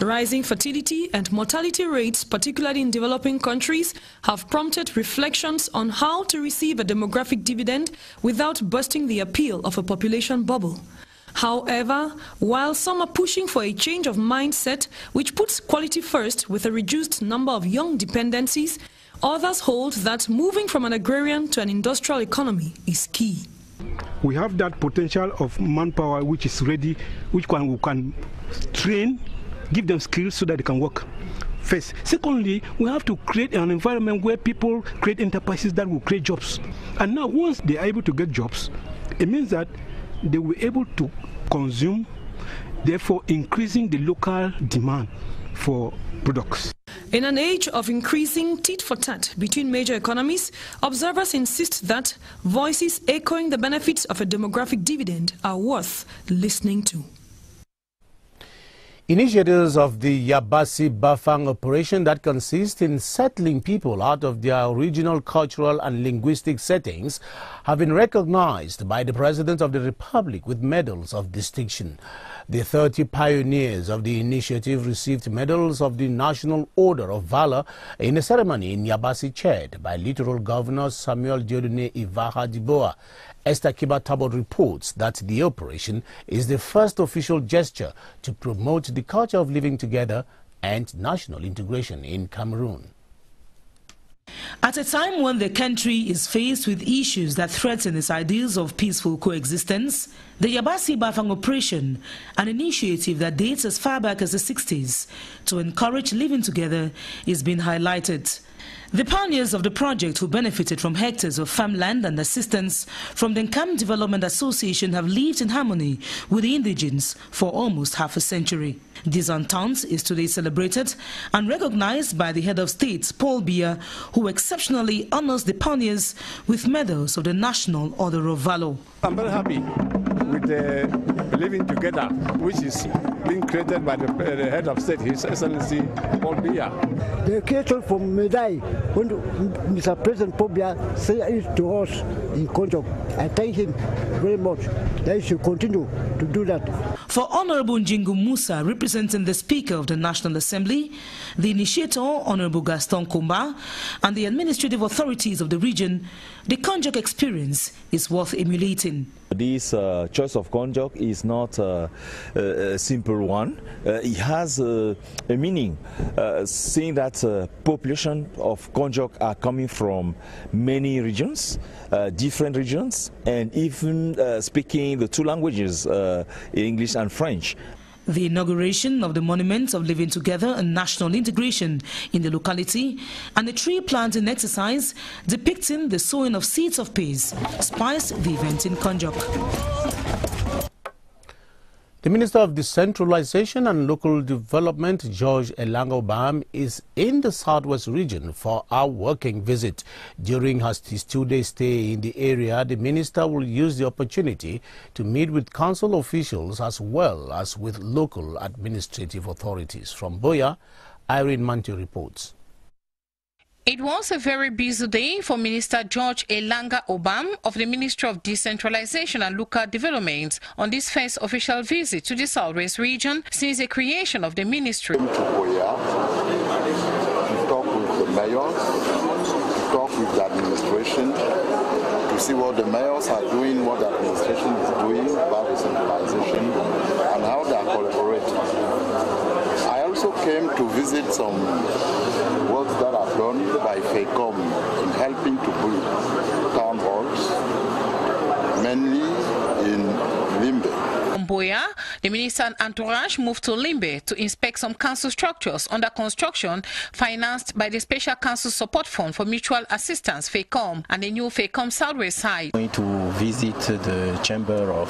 Rising fertility and mortality rates, particularly in developing countries, have prompted reflections on how to receive a demographic dividend without busting the appeal of a population bubble. However, while some are pushing for a change of mindset which puts quality first with a reduced number of young dependencies, others hold that moving from an agrarian to an industrial economy is key. We have that potential of manpower which is ready, we can train, give them skills so that they can work. First. Secondly, we have to create an environment where people create enterprises that will create jobs. And now once they are able to get jobs, it means that they will be able to consume, therefore increasing the local demand for products. In an age of increasing tit-for-tat between major economies, observers insist that voices echoing the benefits of a demographic dividend are worth listening to. Initiatives of the Yabassi Bafang operation that consist in settling people out of their original cultural and linguistic settings have been recognized by the President of the Republic with medals of distinction. The 30 pioneers of the initiative received medals of the National Order of Valor in a ceremony in Yabassi chaired by Littoral Governor Samuel Dieudonné Ivaha Diboa. Esther Kiba-Tabot reports that the operation is the first official gesture to promote the culture of living together and national integration in Cameroon. At a time when the country is faced with issues that threaten its ideals of peaceful coexistence, the Yabassi Bafang operation, an initiative that dates as far back as the 60s to encourage living together, is being highlighted. The pioneers of the project, who benefited from hectares of farmland and assistance from the Nkam Development Association, have lived in harmony with the indigenes for almost half a century. This entente is today celebrated and recognized by the head of state, Paul Biya, who exceptionally honors the pioneers with medals of the National Order of Valor. I'm very happy with the living together, which is being created by the head of state, His Excellency Paul Biya. The occasion for Medai, when Mr. President Paul Biya said it to us in Konjok, I thank him very much. That he should continue to do that. For Honorable Njingu Musa, representing the Speaker of the National Assembly, the initiator, Honorable Gaston Kumba, and the administrative authorities of the region, the Konjok experience is worth emulating. This choice of Konjok is not a simple one. It has a meaning, seeing that population of Konjok are coming from many regions, different regions, and even speaking the two languages, English and French. The inauguration of the Monument of Living Together and National Integration in the locality and a tree planting exercise depicting the sowing of seeds of peace spiced the event in Konjok. The Minister of Decentralization and Local Development, George Elanga Obam, is in the Southwest region for a working visit. During his 2-day stay in the area, the minister will use the opportunity to meet with council officials as well as with local administrative authorities. From Buea, Irene Manti reports. It was a very busy day for Minister George Elanga Obam of the Ministry of Decentralization and Local Development on this first official visit to the Southwest region since the creation of the ministry. To Buea, to talk with the mayors, to talk with the administration, to see what the mayors are doing, what the administration is doing about decentralization, and how they are collaborating. I also came to visit some works that are done by FECOM in helping to build town halls, mainly in Limbe. From Buea, the minister and entourage moved to Limbe to inspect some council structures under construction financed by the Special Council Support Fund for Mutual Assistance, FECOM, and the new FECOM Southwest side. I'm going to visit the chamber of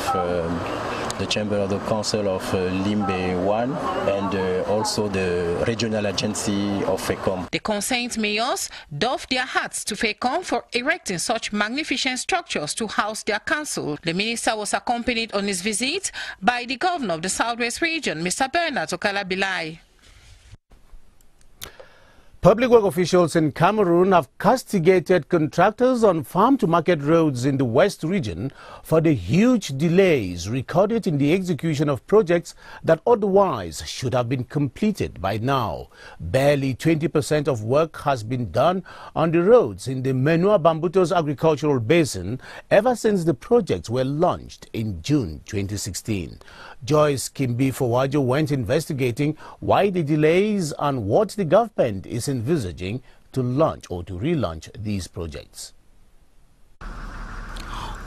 the Council of Limbe 1 and also the regional agency of FECOM. The concerned mayors doffed their hats to FECOM for erecting such magnificent structures to house their council. The minister was accompanied on his visit by the governor of the Southwest region, Mr. Bernard Okala-Bilai. Public work officials in Cameroon have castigated contractors on farm-to-market roads in the West region for the huge delays recorded in the execution of projects that otherwise should have been completed by now. Barely 20% of work has been done on the roads in the Menua Bambutos Agricultural Basin ever since the projects were launched in June 2016. Joyce Kimbi Fowajo went investigating why the delays and what the government is envisaging to launch or to relaunch these projects.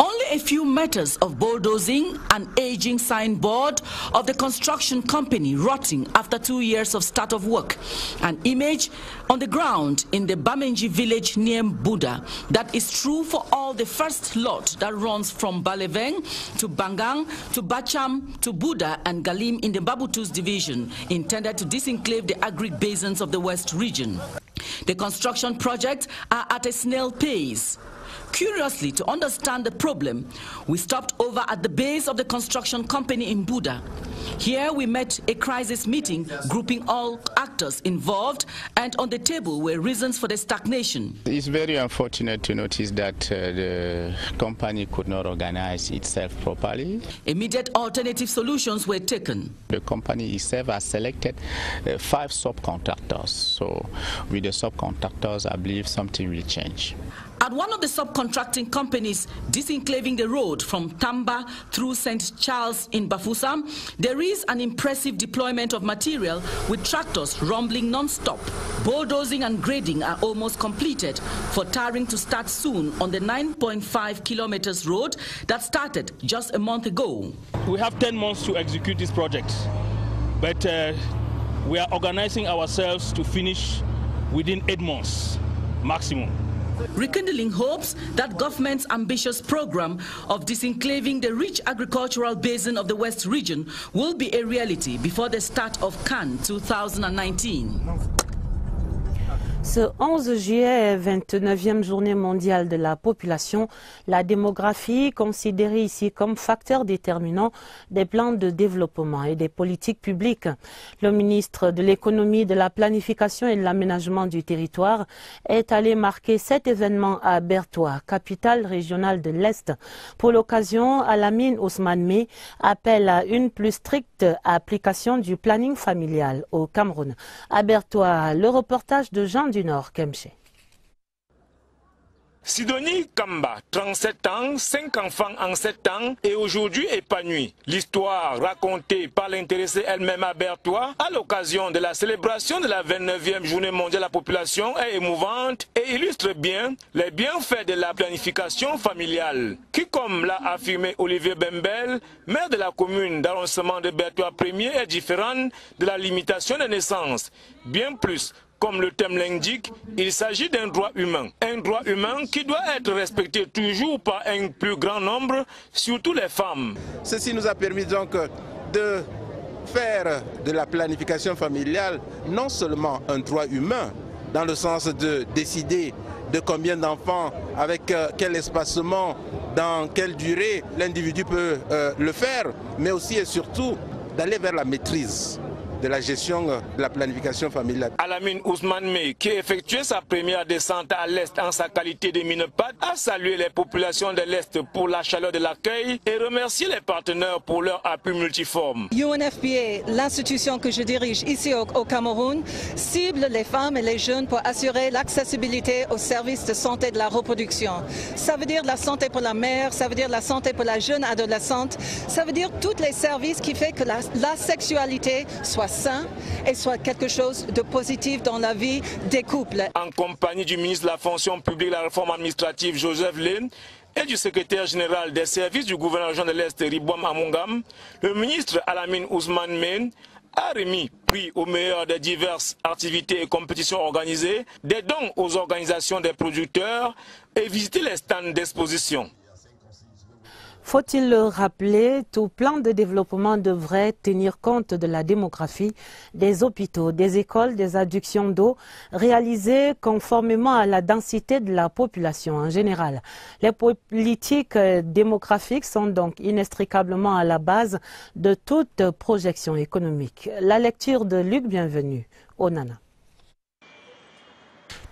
Only a few meters of bulldozing, an aging signboard of the construction company rotting after 2 years of start of work, an image on the ground in the Bamenji village near Buda. That is true for all the first lot that runs from Baleveng to Bangang to Bacham to Buda and Galim in the Babutus division, intended to disenclave the agric basins of the West region. The construction projects are at a snail pace. Curiously, to understand the problem, we stopped over at the base of the construction company in Buda. Here we met a crisis meeting grouping all actors involved, and on the table were reasons for the stagnation. It's very unfortunate to notice that the company could not organize itself properly. Immediate alternative solutions were taken. The company itself has selected 5 subcontractors. So with the subcontractors, I believe something will change. At one of the subcontracting companies disenclaving the road from Tamba through St. Charles in Bafoussam, there is an impressive deployment of material with tractors rumbling non-stop. Bulldozing and grading are almost completed for tarring to start soon on the 9.5 kilometers road that started just a month ago. We have 10 months to execute this project, but we are organizing ourselves to finish within 8 months maximum. Rekindling hopes that government's ambitious program of disenclaving the rich agricultural basin of the West region will be a reality before the start of Cannes 2019. Ce 11 juillet, 29e journée mondiale de la population, la démographie considérée ici comme facteur déterminant des plans de développement et des politiques publiques. Le ministre de l'économie, de la planification et de l'aménagement du territoire est allé marquer cet événement à Bertoua, capitale régionale de l'Est. Pour l'occasion, Alamine Ousmane Meh appelle à une plus stricte application du planning familial au Cameroun. À Bertoua, le reportage de Jean du Nord, Kemché. Sidonie Kamba, 37 ans, 5 enfants en 7 ans et aujourd'hui épanouie. L'histoire racontée par l'intéressée elle-même à Bertoua à l'occasion de la célébration de la 29e journée mondiale de la population est émouvante et illustre bien les bienfaits de la planification familiale qui, comme l'a affirmé Olivier Bembel, maire de la commune d'arrondissement de Bertoua 1er, est différente de la limitation des naissances. Bien plus, comme le thème l'indique, il s'agit d'un droit humain. Un droit humain qui doit être respecté toujours par un plus grand nombre, surtout les femmes. Ceci nous a permis donc de faire de la planification familiale non seulement un droit humain, dans le sens de décider de combien d'enfants, avec quel espacement, dans quelle durée l'individu peut le faire, mais aussi et surtout d'aller vers la maîtrise de la gestion de la planification familiale. Alamine Ousmane Mey, qui effectuait sa première descente à l'Est en sa qualité de MINEPAD, a salué les populations de l'Est pour la chaleur de l'accueil et remercié les partenaires pour leur appui multiforme. UNFPA, l'institution que je dirige ici au Cameroun, cible les femmes et les jeunes pour assurer l'accessibilité aux services de santé de la reproduction. Ça veut dire la santé pour la mère, ça veut dire la santé pour la jeune adolescente, ça veut dire tous les services qui font que la sexualité soit sain et soit quelque chose de positif dans la vie des couples. En compagnie du ministre de la fonction publique et de la réforme administrative Joseph Lane et du secrétaire général des services du gouverneur régional de l'Est Ribouam Amongam, le ministre Alamine Ousmane Mey a remis prix au meilleur des diverses activités et compétitions organisées, des dons aux organisations des producteurs et visité les stands d'exposition. Faut-il le rappeler, tout plan de développement devrait tenir compte de la démographie, des hôpitaux, des écoles, des adductions d'eau, réalisées conformément à la densité de la population en général. Les politiques démographiques sont donc inextricablement à la base de toute projection économique. La lecture de Luc Bienvenu, Onana.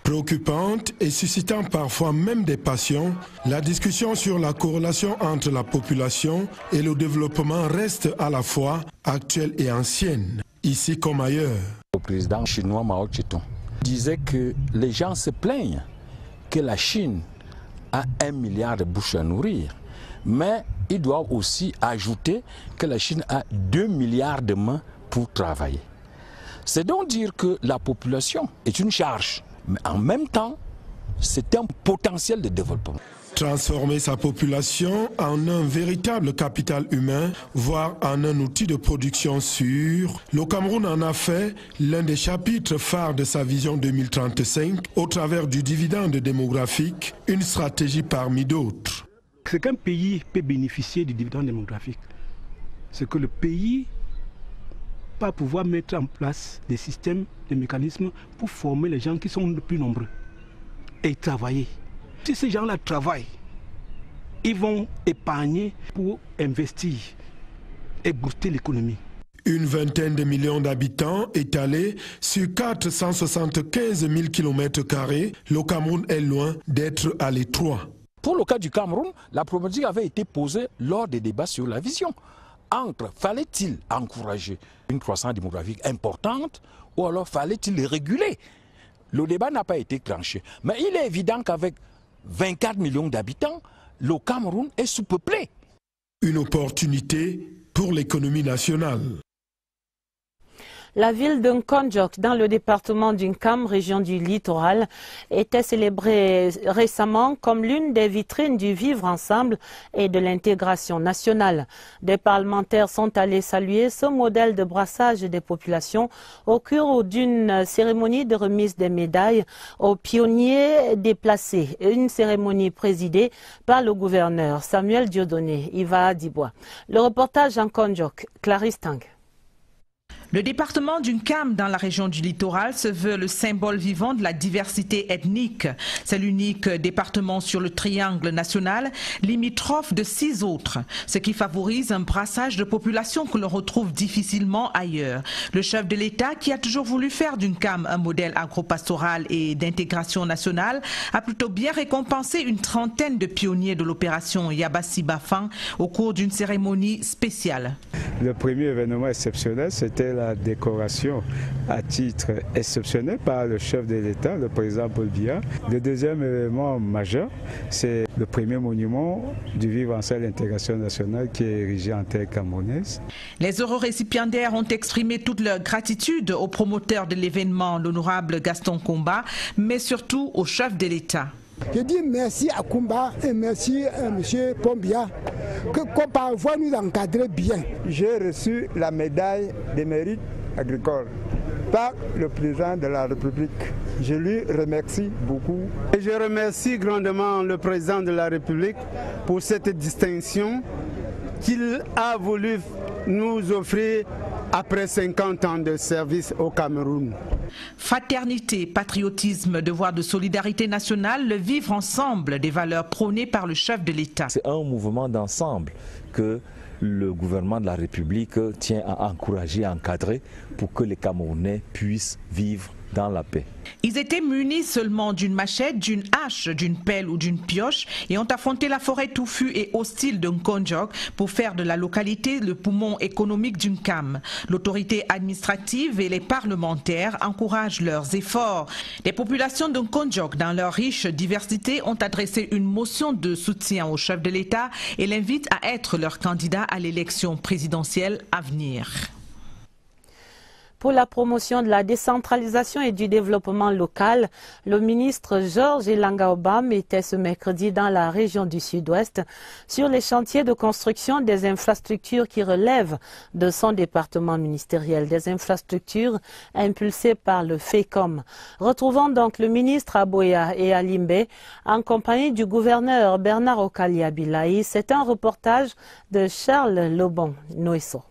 Préoccupante et suscitant parfois même des passions, la discussion sur la corrélation entre la population et le développement reste à la fois actuelle et ancienne, ici comme ailleurs. Le président chinois Mao Tse-tung disait que les gens se plaignent que la Chine a 1 milliard de bouches à nourrir, mais il doit aussi ajouter que la Chine a 2 milliards de mains pour travailler. C'est donc dire que la population est une charge. Mais en même temps, c'est un potentiel de développement. Transformer sa population en un véritable capital humain, voire en un outil de production sûr, le Cameroun en a fait l'un des chapitres phares de sa vision 2035 au travers du dividende démographique, une stratégie parmi d'autres. Ce qu'un pays peut bénéficier du dividende démographique, c'est que le pays va pouvoir mettre en place des systèmes, des mécanismes pour former les gens qui sont les plus nombreux et travailler. Si ces gens-là travaillent, ils vont épargner pour investir et booster l'économie. Une vingtaine de millions d'habitants étalés sur 475 000 km², le Cameroun est loin d'être à l'étroit. Pour le cas du Cameroun, la problématique avait été posée lors des débats sur la vision. Fallait-il encourager une croissance démographique importante ou alors fallait-il réguler? Le débat n'a pas été tranché. Mais il est évident qu'avec 24 millions d'habitants, le Cameroun est sous-peuplé. Une opportunité pour l'économie nationale. La ville de Nkondjok, dans le département d'Unkam, région du littoral, était célébrée récemment comme l'une des vitrines du vivre ensemble et de l'intégration nationale. Des parlementaires sont allés saluer ce modèle de brassage des populations au cours d'une cérémonie de remise des médailles aux pionniers déplacés. Une cérémonie présidée par le gouverneur Samuel Dieudonné, Iva Adibois. Le reportage en Nkondjok, Clarisse Tang. Le département d'Unkam dans la région du littoral se veut le symbole vivant de la diversité ethnique. C'est l'unique département sur le triangle national, limitrophe de 6 autres, ce qui favorise un brassage de population que l'on retrouve difficilement ailleurs. Le chef de l'État, qui a toujours voulu faire d'Unkam un modèle agropastoral et d'intégration nationale, a plutôt bien récompensé une trentaine de pionniers de l'opération Yabassi Bafang au cours d'une cérémonie spéciale. Le premier événement exceptionnel, c'était la décoration à titre exceptionnel par le chef de l'État, le président Paul Biya. Le deuxième événement majeur, c'est le premier monument du vivre ensemble l'intégration nationale qui est érigé en terre camerounaise. Les heureux récipiendaires ont exprimé toute leur gratitude au promoteur de l'événement, l'honorable Gaston Komba, mais surtout au chef de l'État. Je dis merci à Kumba et merci à M. Pombia que parfois nous encadrer bien. J'ai reçu la médaille des mérites agricoles par le président de la République. Je lui remercie beaucoup. Et je remercie grandement le président de la République pour cette distinction qu'il a voulu nous offrir après 50 ans de service au Cameroun. Fraternité, patriotisme, devoir de solidarité nationale, le vivre ensemble, des valeurs prônées par le chef de l'État. C'est un mouvement d'ensemble que le gouvernement de la République tient à encourager, à encadrer pour que les Camerounais puissent vivre dans la paix. Ils étaient munis seulement d'une machette, d'une hache, d'une pelle ou d'une pioche et ont affronté la forêt touffue et hostile de Nkonjok pour faire de la localité le poumon économique d'une CAM. L'autorité administrative et les parlementaires encouragent leurs efforts. Les populations de Nkonjok, dans leur riche diversité, ont adressé une motion de soutien au chef de l'État et l'invitent à être leur candidat à l'élection présidentielle à venir. Pour la promotion de la décentralisation et du développement local, le ministre Georges Elanga Obam était ce mercredi dans la région du Sud-Ouest sur les chantiers de construction des infrastructures qui relèvent de son département ministériel, des infrastructures impulsées par le FECOM. Retrouvons donc le ministre à Buea et à Limbe en compagnie du gouverneur Bernard Okali Abilaï. C'est un reportage de Charles Lobon-Noesso.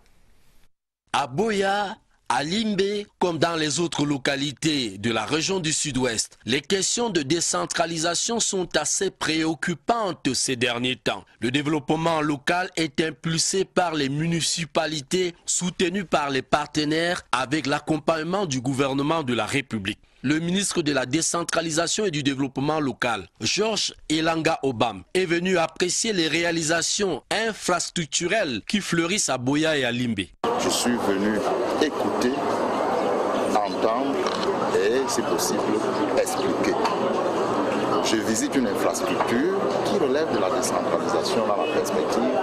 À Buea, à Limbe, comme dans les autres localités de la région du Sud-Ouest, les questions de décentralisation sont assez préoccupantes ces derniers temps. Le développement local est impulsé par les municipalités, soutenu par les partenaires avec l'accompagnement du gouvernement de la République. Le ministre de la décentralisation et du développement local, Georges Elanga Obam, est venu apprécier les réalisations infrastructurelles qui fleurissent à Buea et à Limbe. Je suis venu écouter, entendre et, si possible, expliquer. Je visite une infrastructure qui relève de la décentralisation dans la perspective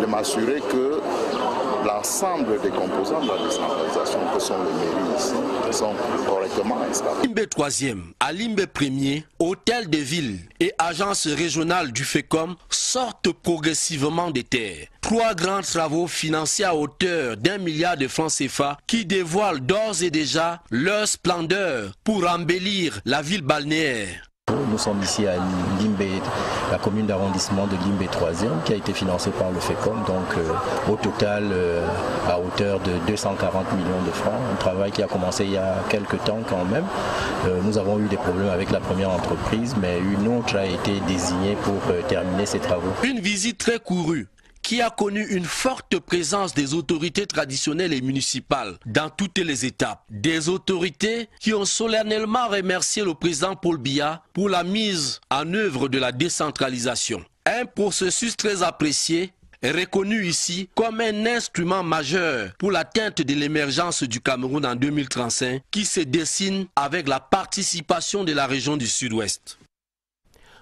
de m'assurer que l'ensemble des composants de la décentralisation que sont les mairies ici sont correctement installés. Limbe 3e, à Limbe 1er, hôtel de ville et agence régionale du FECOM sortent progressivement des terres. 3 grands travaux financés à hauteur d'1 milliard de francs CFA qui dévoilent d'ores et déjà leur splendeur pour embellir la ville balnéaire. Nous sommes ici à Limbe, la commune d'arrondissement de Limbe 3e qui a été financée par le FECOM, donc au total à hauteur de 240 millions de francs. Un travail qui a commencé il y a quelques temps quand même. Nous avons eu des problèmes avec la première entreprise, mais une autre a été désignée pour terminer ces travaux. Une visite très courue qui a connu une forte présence des autorités traditionnelles et municipales dans toutes les étapes. Des autorités qui ont solennellement remercié le président Paul Biya pour la mise en œuvre de la décentralisation. Un processus très apprécié est reconnu ici comme un instrument majeur pour l'atteinte de l'émergence du Cameroun en 2035 qui se dessine avec la participation de la région du Sud-Ouest.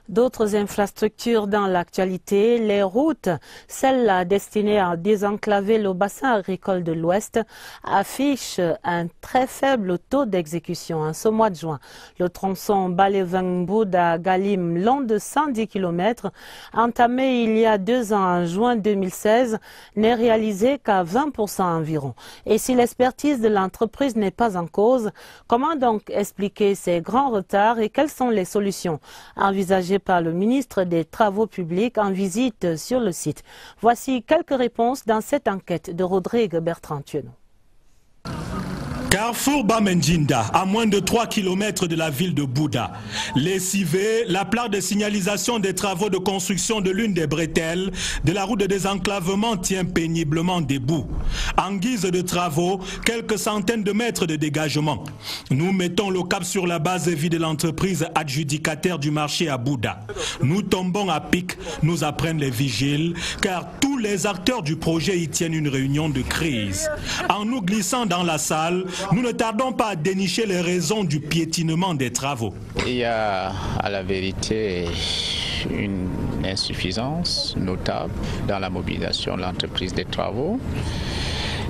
D'autres infrastructures dans l'actualité, les routes, celles-là destinées à désenclaver le bassin agricole de l'Ouest, affichent un très faible taux d'exécution en ce mois de juin. Le tronçon Balevang-Bouda-Galim, long de 110 km, entamé il y a 2 ans en juin 2016, n'est réalisé qu'à 20% environ. Et si l'expertise de l'entreprise n'est pas en cause, comment donc expliquer ces grands retards et quelles sont les solutions envisagées par le ministre des Travaux publics en visite sur le site? Voici quelques réponses dans cette enquête de Rodrigue Bertrand-Tueno. Carrefour Bamendjinda, à moins de 3 km de la ville de Bouda. Lessivé, la plaque de signalisation des travaux de construction de l'une des bretelles de la route de désenclavement tient péniblement debout. En guise de travaux, quelques centaines de mètres de dégagement. Nous mettons le cap sur la base de vie de l'entreprise adjudicataire du marché à Bouda. Nous tombons à pic, nous apprennent les vigiles, car tous les acteurs du projet y tiennent une réunion de crise. En nous glissant dans la salle, nous ne tardons pas à dénicher les raisons du piétinement des travaux. Il y a à la vérité une insuffisance notable dans la mobilisation de l'entreprise des travaux.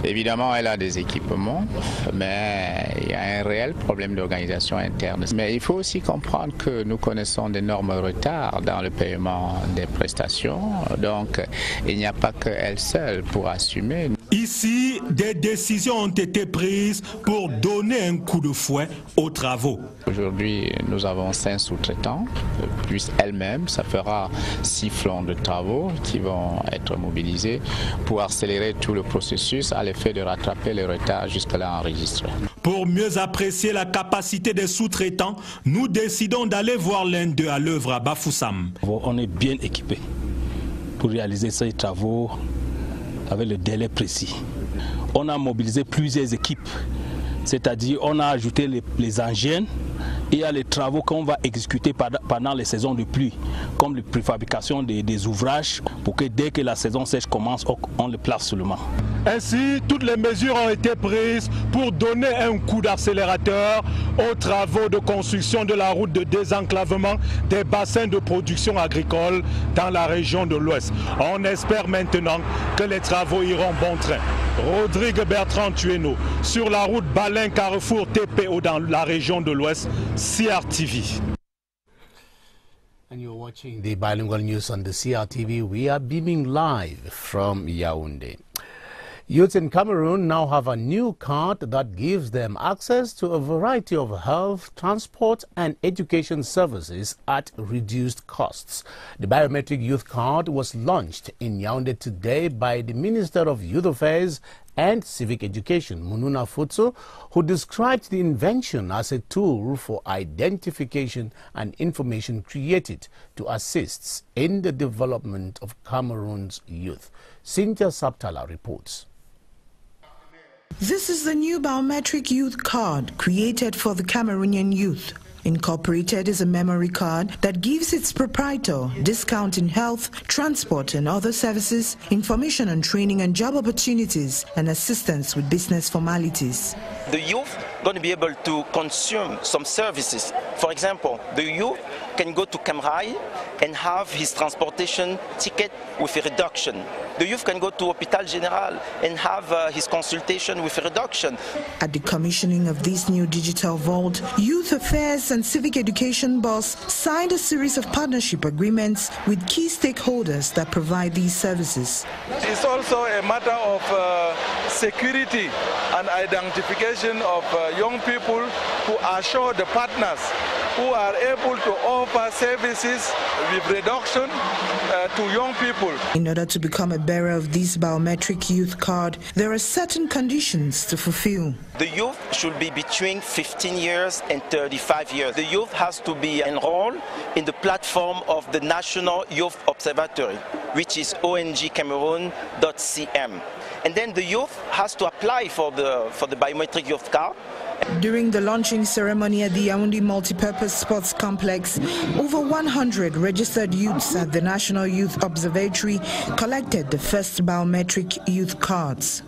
Évidemment, elle a des équipements, mais il y a un réel problème d'organisation interne. Mais il faut aussi comprendre que nous connaissons d'énormes retards dans le paiement des prestations. Donc, il n'y a pas qu'elle seule pour assumer. Ici, des décisions ont été prises pour donner un coup de fouet aux travaux. Aujourd'hui, nous avons 5 sous-traitants, plus elle-même, ça fera 6 flancs de travaux qui vont être mobilisés pour accélérer tout le processus à l'effet de rattraper les retards jusque-là enregistrés. Pour mieux apprécier la capacité des sous-traitants, nous décidons d'aller voir l'un d'eux à l'œuvre à Bafoussam. On est bien équipé pour réaliser ces travaux avec le délai précis. On a mobilisé plusieurs équipes, c'est-à-dire on a ajouté les engins. Il y a les travaux qu'on va exécuter pendant les saisons de pluie, comme la préfabrication des ouvrages, pour que dès que la saison sèche commence, on les place seulement. Ainsi, toutes les mesures ont été prises pour donner un coup d'accélérateur aux travaux de construction de la route de désenclavement des bassins de production agricole dans la région de l'Ouest. On espère maintenant que les travaux iront bon train. Rodrigue Bertrand Tueno, sur la route Balin-Carrefour TPO dans la région de l'Ouest, CRTV. And you're watching the bilingual news on the CRTV. We are beaming live from Yaoundé. Youths in Cameroon now have a new card that gives them access to a variety of health, transport and education services at reduced costs. The biometric youth card was launched in Yaoundé today by the Minister of Youth Affairs and Civic Education, Mununa Futso, who described the invention as a tool for identification and information created to assist in the development of Cameroon's youth. Cynthia Saptala reports. This is the new biometric youth card created for the Cameroonian youth. Incorporated is a memory card that gives its proprietor discount in health, transport and other services, information on training and job opportunities, and assistance with business formalities. The youth going to be able to consume some services. For example, the youth can go to Camrail and have his transportation ticket with a reduction. The youth can go to Hôpital Général and have his consultation with a reduction. At the commissioning of this new digital vault, Youth Affairs and Civic Education Boss signed a series of partnership agreements with key stakeholders that provide these services. It's also a matter of security and identification of young people who assure the partners who are able to offer services with reduction to young people. In order to become a bearer of this biometric youth card, there are certain conditions to fulfill. The youth should be between 15 years and 35 years. The youth has to be enrolled in the platform of the National Youth Observatory, which is ongcameroon.cm. And then the youth has to apply for the biometric youth card. During the launching ceremony at the Yaoundé Multipurpose Sports Complex, over 100 registered youths at the National Youth Observatory collected the first biometric youth cards.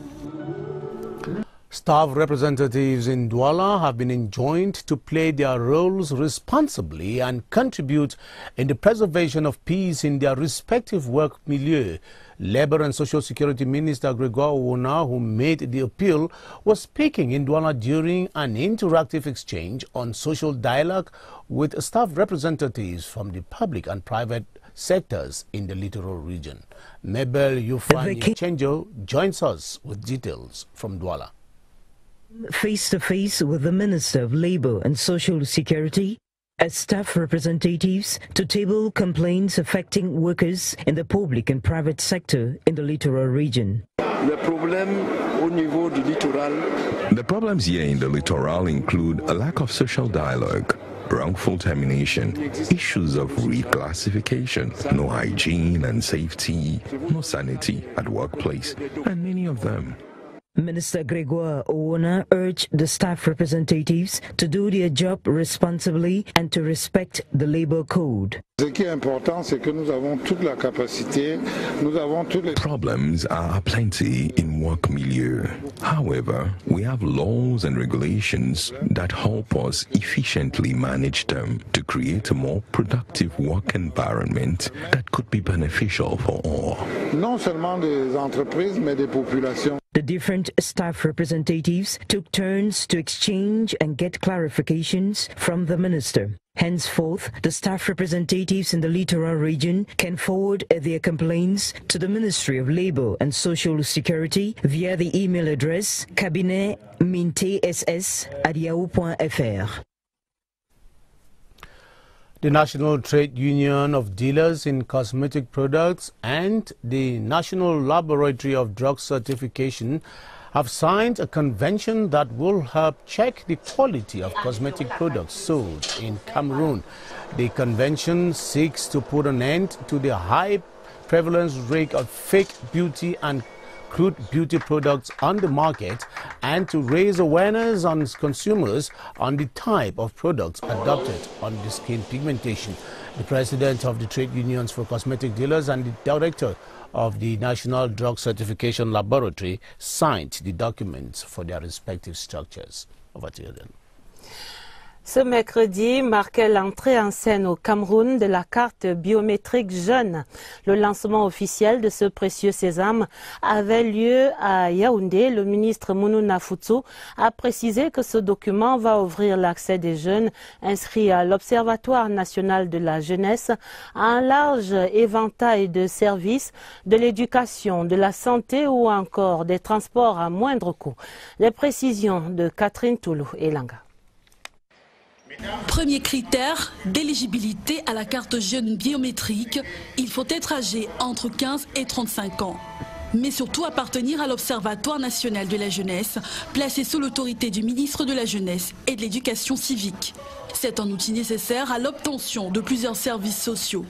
Staff representatives in Douala have been enjoined to play their roles responsibly and contribute in the preservation of peace in their respective work milieu. Labour and Social Security Minister Gregoire Ouona, who made the appeal, was speaking in Douala during an interactive exchange on social dialogue with staff representatives from the public and private sectors in the littoral region. Mabel Yufani Chenjo joins us with details from Douala. Face-to-face with the Minister of Labour and Social Security as staff representatives to table complaints affecting workers in the public and private sector in the littoral region. The problems here in the littoral include a lack of social dialogue, wrongful termination, issues of reclassification, no hygiene and safety, no sanity at workplace, and many of them. Minister Gregoire Ouona urged the staff representatives to do their job responsibly and to respect the labor code. Problems are plenty in work milieu. However, we have laws and regulations that help us efficiently manage them to create a more productive work environment that could be beneficial for all. Non seulement des entreprises, mais des populations. The different staff representatives took turns to exchange and get clarifications from the minister. Henceforth, the staff representatives in the littoral region can forward their complaints to the Ministry of Labour and Social Security via the email address cabinet-mintess@yahoo.fr. The National Trade Union of Dealers in Cosmetic Products and the National Laboratory of Drug Certification have signed a convention that will help check the quality of cosmetic products sold in Cameroon. The convention seeks to put an end to the high prevalence rate of fake beauty and crude beauty products on the market and to raise awareness on consumers on the type of products adopted on the skin pigmentation. The president of the trade unions for cosmetic dealers and the director of the National Drug Certification Laboratory signed the documents for their respective structures. Over to you then. Ce mercredi marquait l'entrée en scène au Cameroun de la carte biométrique jeune. Le lancement officiel de ce précieux sésame avait lieu à Yaoundé. Le ministre Mounouna Futsou a précisé que ce document va ouvrir l'accès des jeunes inscrits à l'Observatoire national de la jeunesse à un large éventail de services, de l'éducation, de la santé ou encore des transports à moindre coût. Les précisions de Catherine Toulou et Langa. Premier critère d'éligibilité à la carte jeune biométrique, il faut être âgé entre 15 et 35 ans. Mais surtout appartenir à l'Observatoire national de la jeunesse, placé sous l'autorité du ministre de la Jeunesse et de l'Éducation civique. C'est un outil nécessaire à l'obtention de plusieurs services sociaux.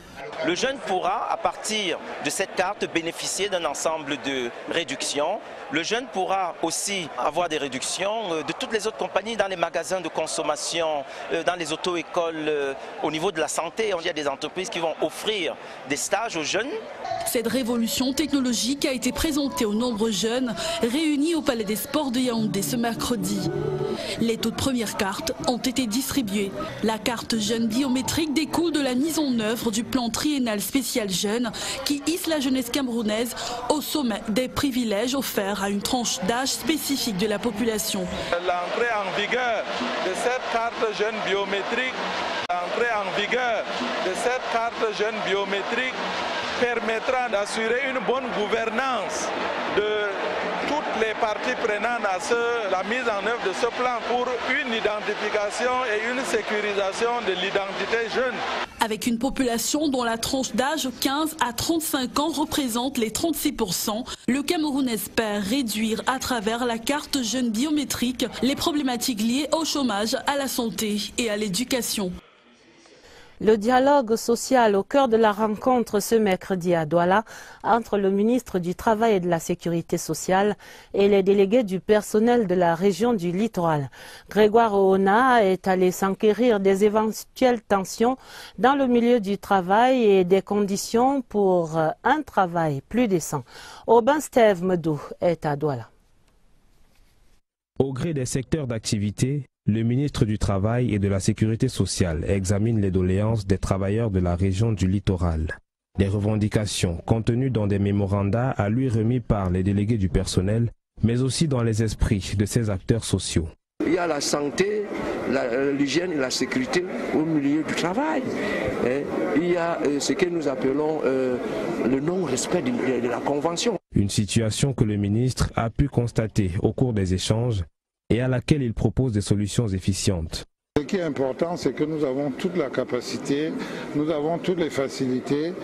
Le jeune pourra, à partir de cette carte, bénéficier d'un ensemble de réductions. Le jeune pourra aussi avoir des réductions de toutes les autres compagnies dans les magasins de consommation, dans les auto-écoles, au niveau de la santé. Il y a des entreprises qui vont offrir des stages aux jeunes. Cette révolution technologique a été présentée aux nombreux jeunes réunis au Palais des Sports de Yaoundé ce mercredi. Les toutes premières cartes ont été distribuées. La carte jeune biométrique découle de la mise en œuvre du plan triennal spécial jeune qui hisse la jeunesse camerounaise au sommet des privilèges offerts à une tranche d'âge spécifique de la population. L'entrée en vigueur de cette carte jeune biométrique, permettra d'assurer une bonne gouvernance de toutes les parties prenantes à la mise en œuvre de ce plan pour une identification et une sécurisation de l'identité jeune. Avec une population dont la tranche d'âge 15 à 35 ans représente les 36%, le Cameroun espère réduire à travers la carte jeune biométrique les problématiques liées au chômage, à la santé et à l'éducation. Le dialogue social au cœur de la rencontre ce mercredi à Douala entre le ministre du Travail et de la Sécurité sociale et les délégués du personnel de la région du littoral. Grégoire Oona est allé s'enquérir des éventuelles tensions dans le milieu du travail et des conditions pour un travail plus décent. Aubin Steve Medou est à Douala. Au gré des secteurs d'activité, le ministre du Travail et de la Sécurité sociale examine les doléances des travailleurs de la région du littoral. Les revendications contenues dans des mémorandas à lui remis par les délégués du personnel, mais aussi dans les esprits de ces acteurs sociaux. Il y a la santé, l'hygiène et la sécurité au milieu du travail. Il y a ce que nous appelons le non-respect de la Convention. Une situation que le ministre a pu constater au cours des échanges et à laquelle il propose des solutions efficientes. Ce qui est important, c'est que nous avons toute la capacité, nous avons toutes les facilités.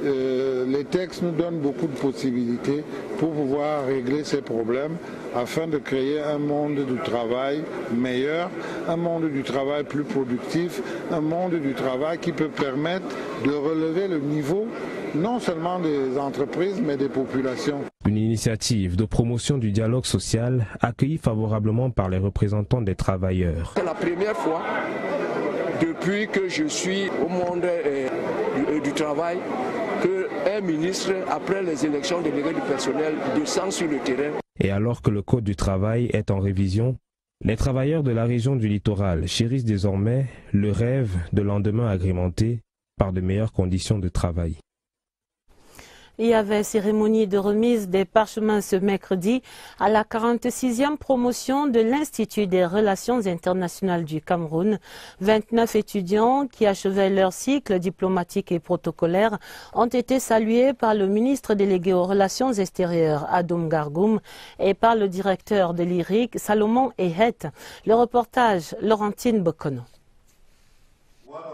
Les textes nous donnent beaucoup de possibilités pour pouvoir régler ces problèmes afin de créer un monde du travail meilleur, un monde du travail plus productif, un monde du travail qui peut permettre de relever le niveau non seulement des entreprises mais des populations. Une initiative de promotion du dialogue social accueillie favorablement par les représentants des travailleurs. C'est la première fois depuis que je suis au monde du travail qu'un ministre, après les élections déléguées du personnel, descend sur le terrain. Et alors que le Code du travail est en révision, les travailleurs de la région du littoral chérissent désormais le rêve de lendemain agrémenté par de meilleures conditions de travail. Il y avait cérémonie de remise des parchemins ce mercredi à la 46e promotion de l'Institut des Relations internationales du Cameroun. 29 étudiants qui achevaient leur cycle diplomatique et protocolaire ont été salués par le ministre délégué aux Relations extérieures, Adoum Gargoum, et par le directeur de l'IRIC, Salomon Ehet. Le reportage, Laurentine Bokono.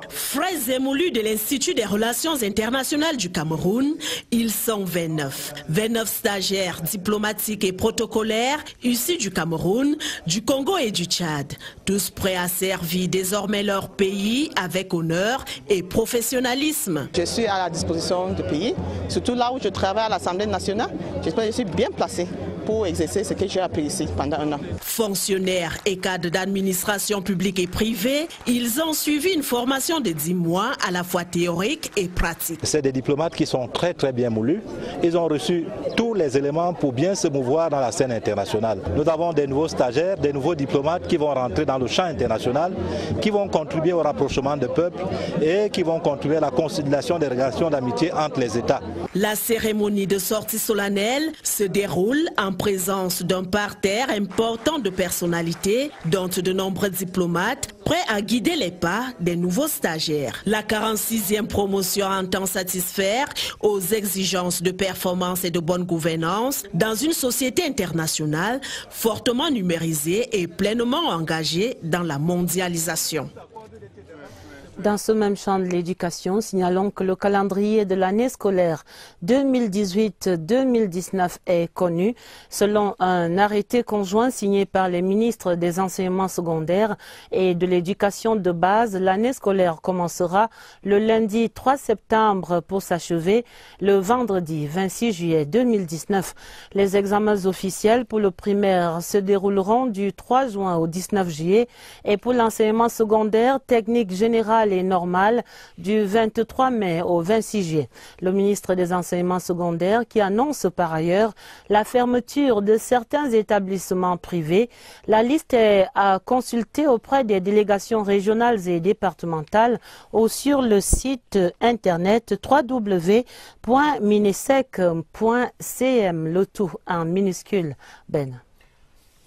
Frères émoulus de l'Institut des Relations internationales du Cameroun, ils sont 29. 29 stagiaires diplomatiques et protocolaires issus du Cameroun, du Congo et du Tchad. Tous prêts à servir désormais leur pays avec honneur et professionnalisme. Je suis à la disposition du pays, surtout là où je travaille à l'Assemblée nationale. J'espère que je suis bien placé pour exercer ce que j'ai appris ici pendant un an. Fonctionnaires et cadres d'administration publique et privée, ils ont suivi une formation de 10 mois à la fois théorique et pratique. C'est des diplomates qui sont très bien moulus. Ils ont reçu tous les éléments pour bien se mouvoir dans la scène internationale. Nous avons des nouveaux stagiaires, des nouveaux diplomates qui vont rentrer dans le champ international, qui vont contribuer au rapprochement des peuples et qui vont contribuer à la consolidation des relations d'amitié entre les États. La cérémonie de sortie solennelle se déroule en présence d'un parterre important de personnalités, dont de nombreux diplomates, prêts à guider les pas des nouveaux stagiaires. La 46e promotion entend satisfaire aux exigences de performance et de bonne gouvernance dans une société internationale fortement numérisée et pleinement engagée dans la mondialisation. Dans ce même champ de l'éducation, signalons que le calendrier de l'année scolaire 2018-2019 est connu. Selon un arrêté conjoint signé par les ministres des enseignements secondaires et de l'éducation de base, l'année scolaire commencera le lundi 3 septembre pour s'achever le vendredi 26 juillet 2019. Les examens officiels pour le primaire se dérouleront du 3 juin au 19 juillet et pour l'enseignement secondaire, technique générale et normale du 23 mai au 26 juillet. Le ministre des enseignements secondaires qui annonce par ailleurs la fermeture de certains établissements privés. La liste est à consulter auprès des délégations régionales et départementales ou sur le site internet www.minesec.cm, le tout en minuscule. Ben.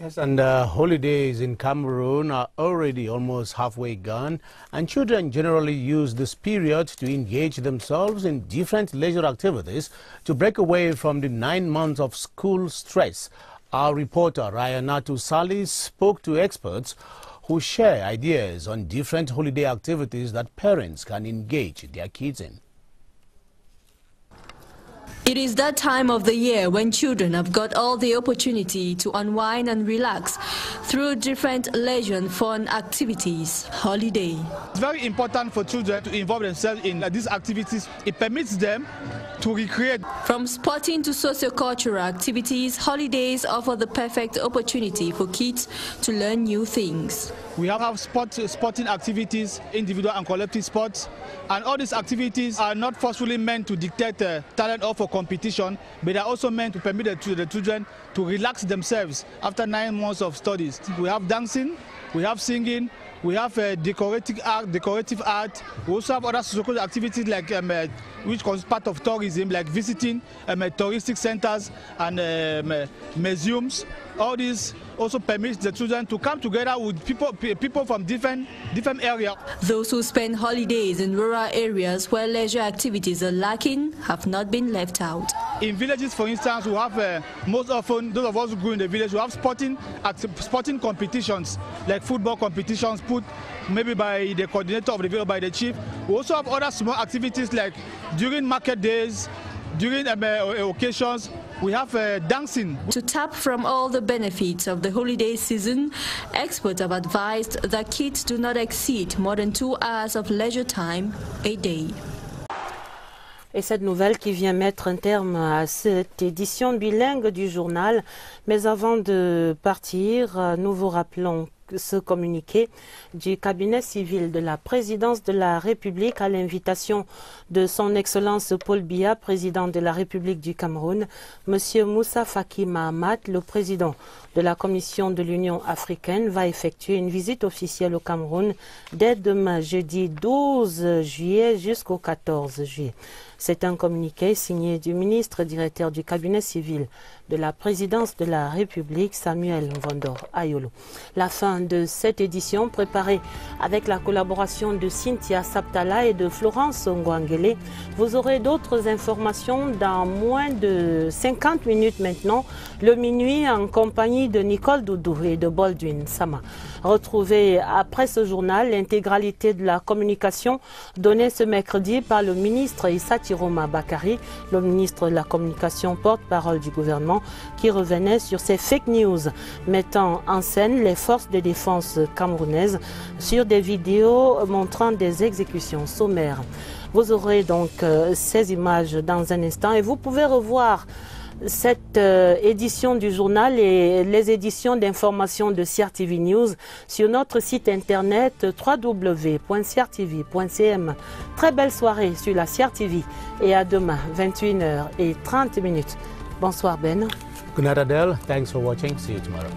Yes, and holidays in Cameroon are already almost halfway gone, and children generally use this period to engage themselves in different leisure activities to break away from the 9 months of school stress. Our reporter Rayanatu Salis spoke to experts who share ideas on different holiday activities that parents can engage their kids in. It is that time of the year when children have got all the opportunity to unwind and relax through different leisure and fun activities. Holiday. It's very important for children to involve themselves in these activities. It permits them to recreate. From sporting to socio-cultural activities, holidays offer the perfect opportunity for kids to learn new things. We have sporting activities, individual and collective sports, and all these activities are not forcefully meant to dictate talent or for competition, but are also meant to permit the children to relax themselves after 9 months of studies. We have dancing, we have singing, we have decorative art. We also have other social activities like which is part of tourism, like visiting touristic centers and museums. All this also permits the children to come together with people from different areas. Those who spend holidays in rural areas where leisure activities are lacking have not been left out. In villages, for instance, we have most often, those of us who grew in the village, we have sporting competitions, like football competitions put maybe by the coordinator of the village, by the chief. We also have other small activities like during market days, during occasions, we have dancing. To tap from all the benefits of the holiday season, experts have advised that kids do not exceed more than 2 hours of leisure time a day. Et cette nouvelle qui vient mettre un terme à cette édition bilingue du journal. Mais avant de partir, nous vous rappelons ce communiqué du cabinet civil de la présidence de la République à l'invitation de son Excellence Paul Biya, président de la République du Cameroun. Monsieur Moussa Faki Mahamat, le président de la Commission de l'Union africaine, va effectuer une visite officielle au Cameroun dès demain, jeudi 12 juillet jusqu'au 14 juillet. C'est un communiqué signé du ministre directeur du cabinet civil de la présidence de la République, Samuel Mvondor Ayolo. La fin de cette édition, préparée avec la collaboration de Cynthia Saptala et de Florence Ngwangele. Vous aurez d'autres informations dans moins de 50 minutes maintenant, le minuit en compagnie de Nicole Doudou et de Baldwin Sama. Retrouvez après ce journal l'intégralité de la communication donnée ce mercredi par le ministre Issa Chiroma Bakari, le ministre de la Communication porte-parole du gouvernement, qui revenait sur ces fake news mettant en scène les forces de défense camerounaises sur des vidéos montrant des exécutions sommaires. Vous aurez donc ces images dans un instant et vous pouvez revoir cette édition du journal et les éditions d'information de CRTV News sur notre site internet www.crtv.cm. Très belle soirée sur la CRTV et à demain 21h30. Bonsoir Ben. Good night Adele. Thanks for watching. See you tomorrow.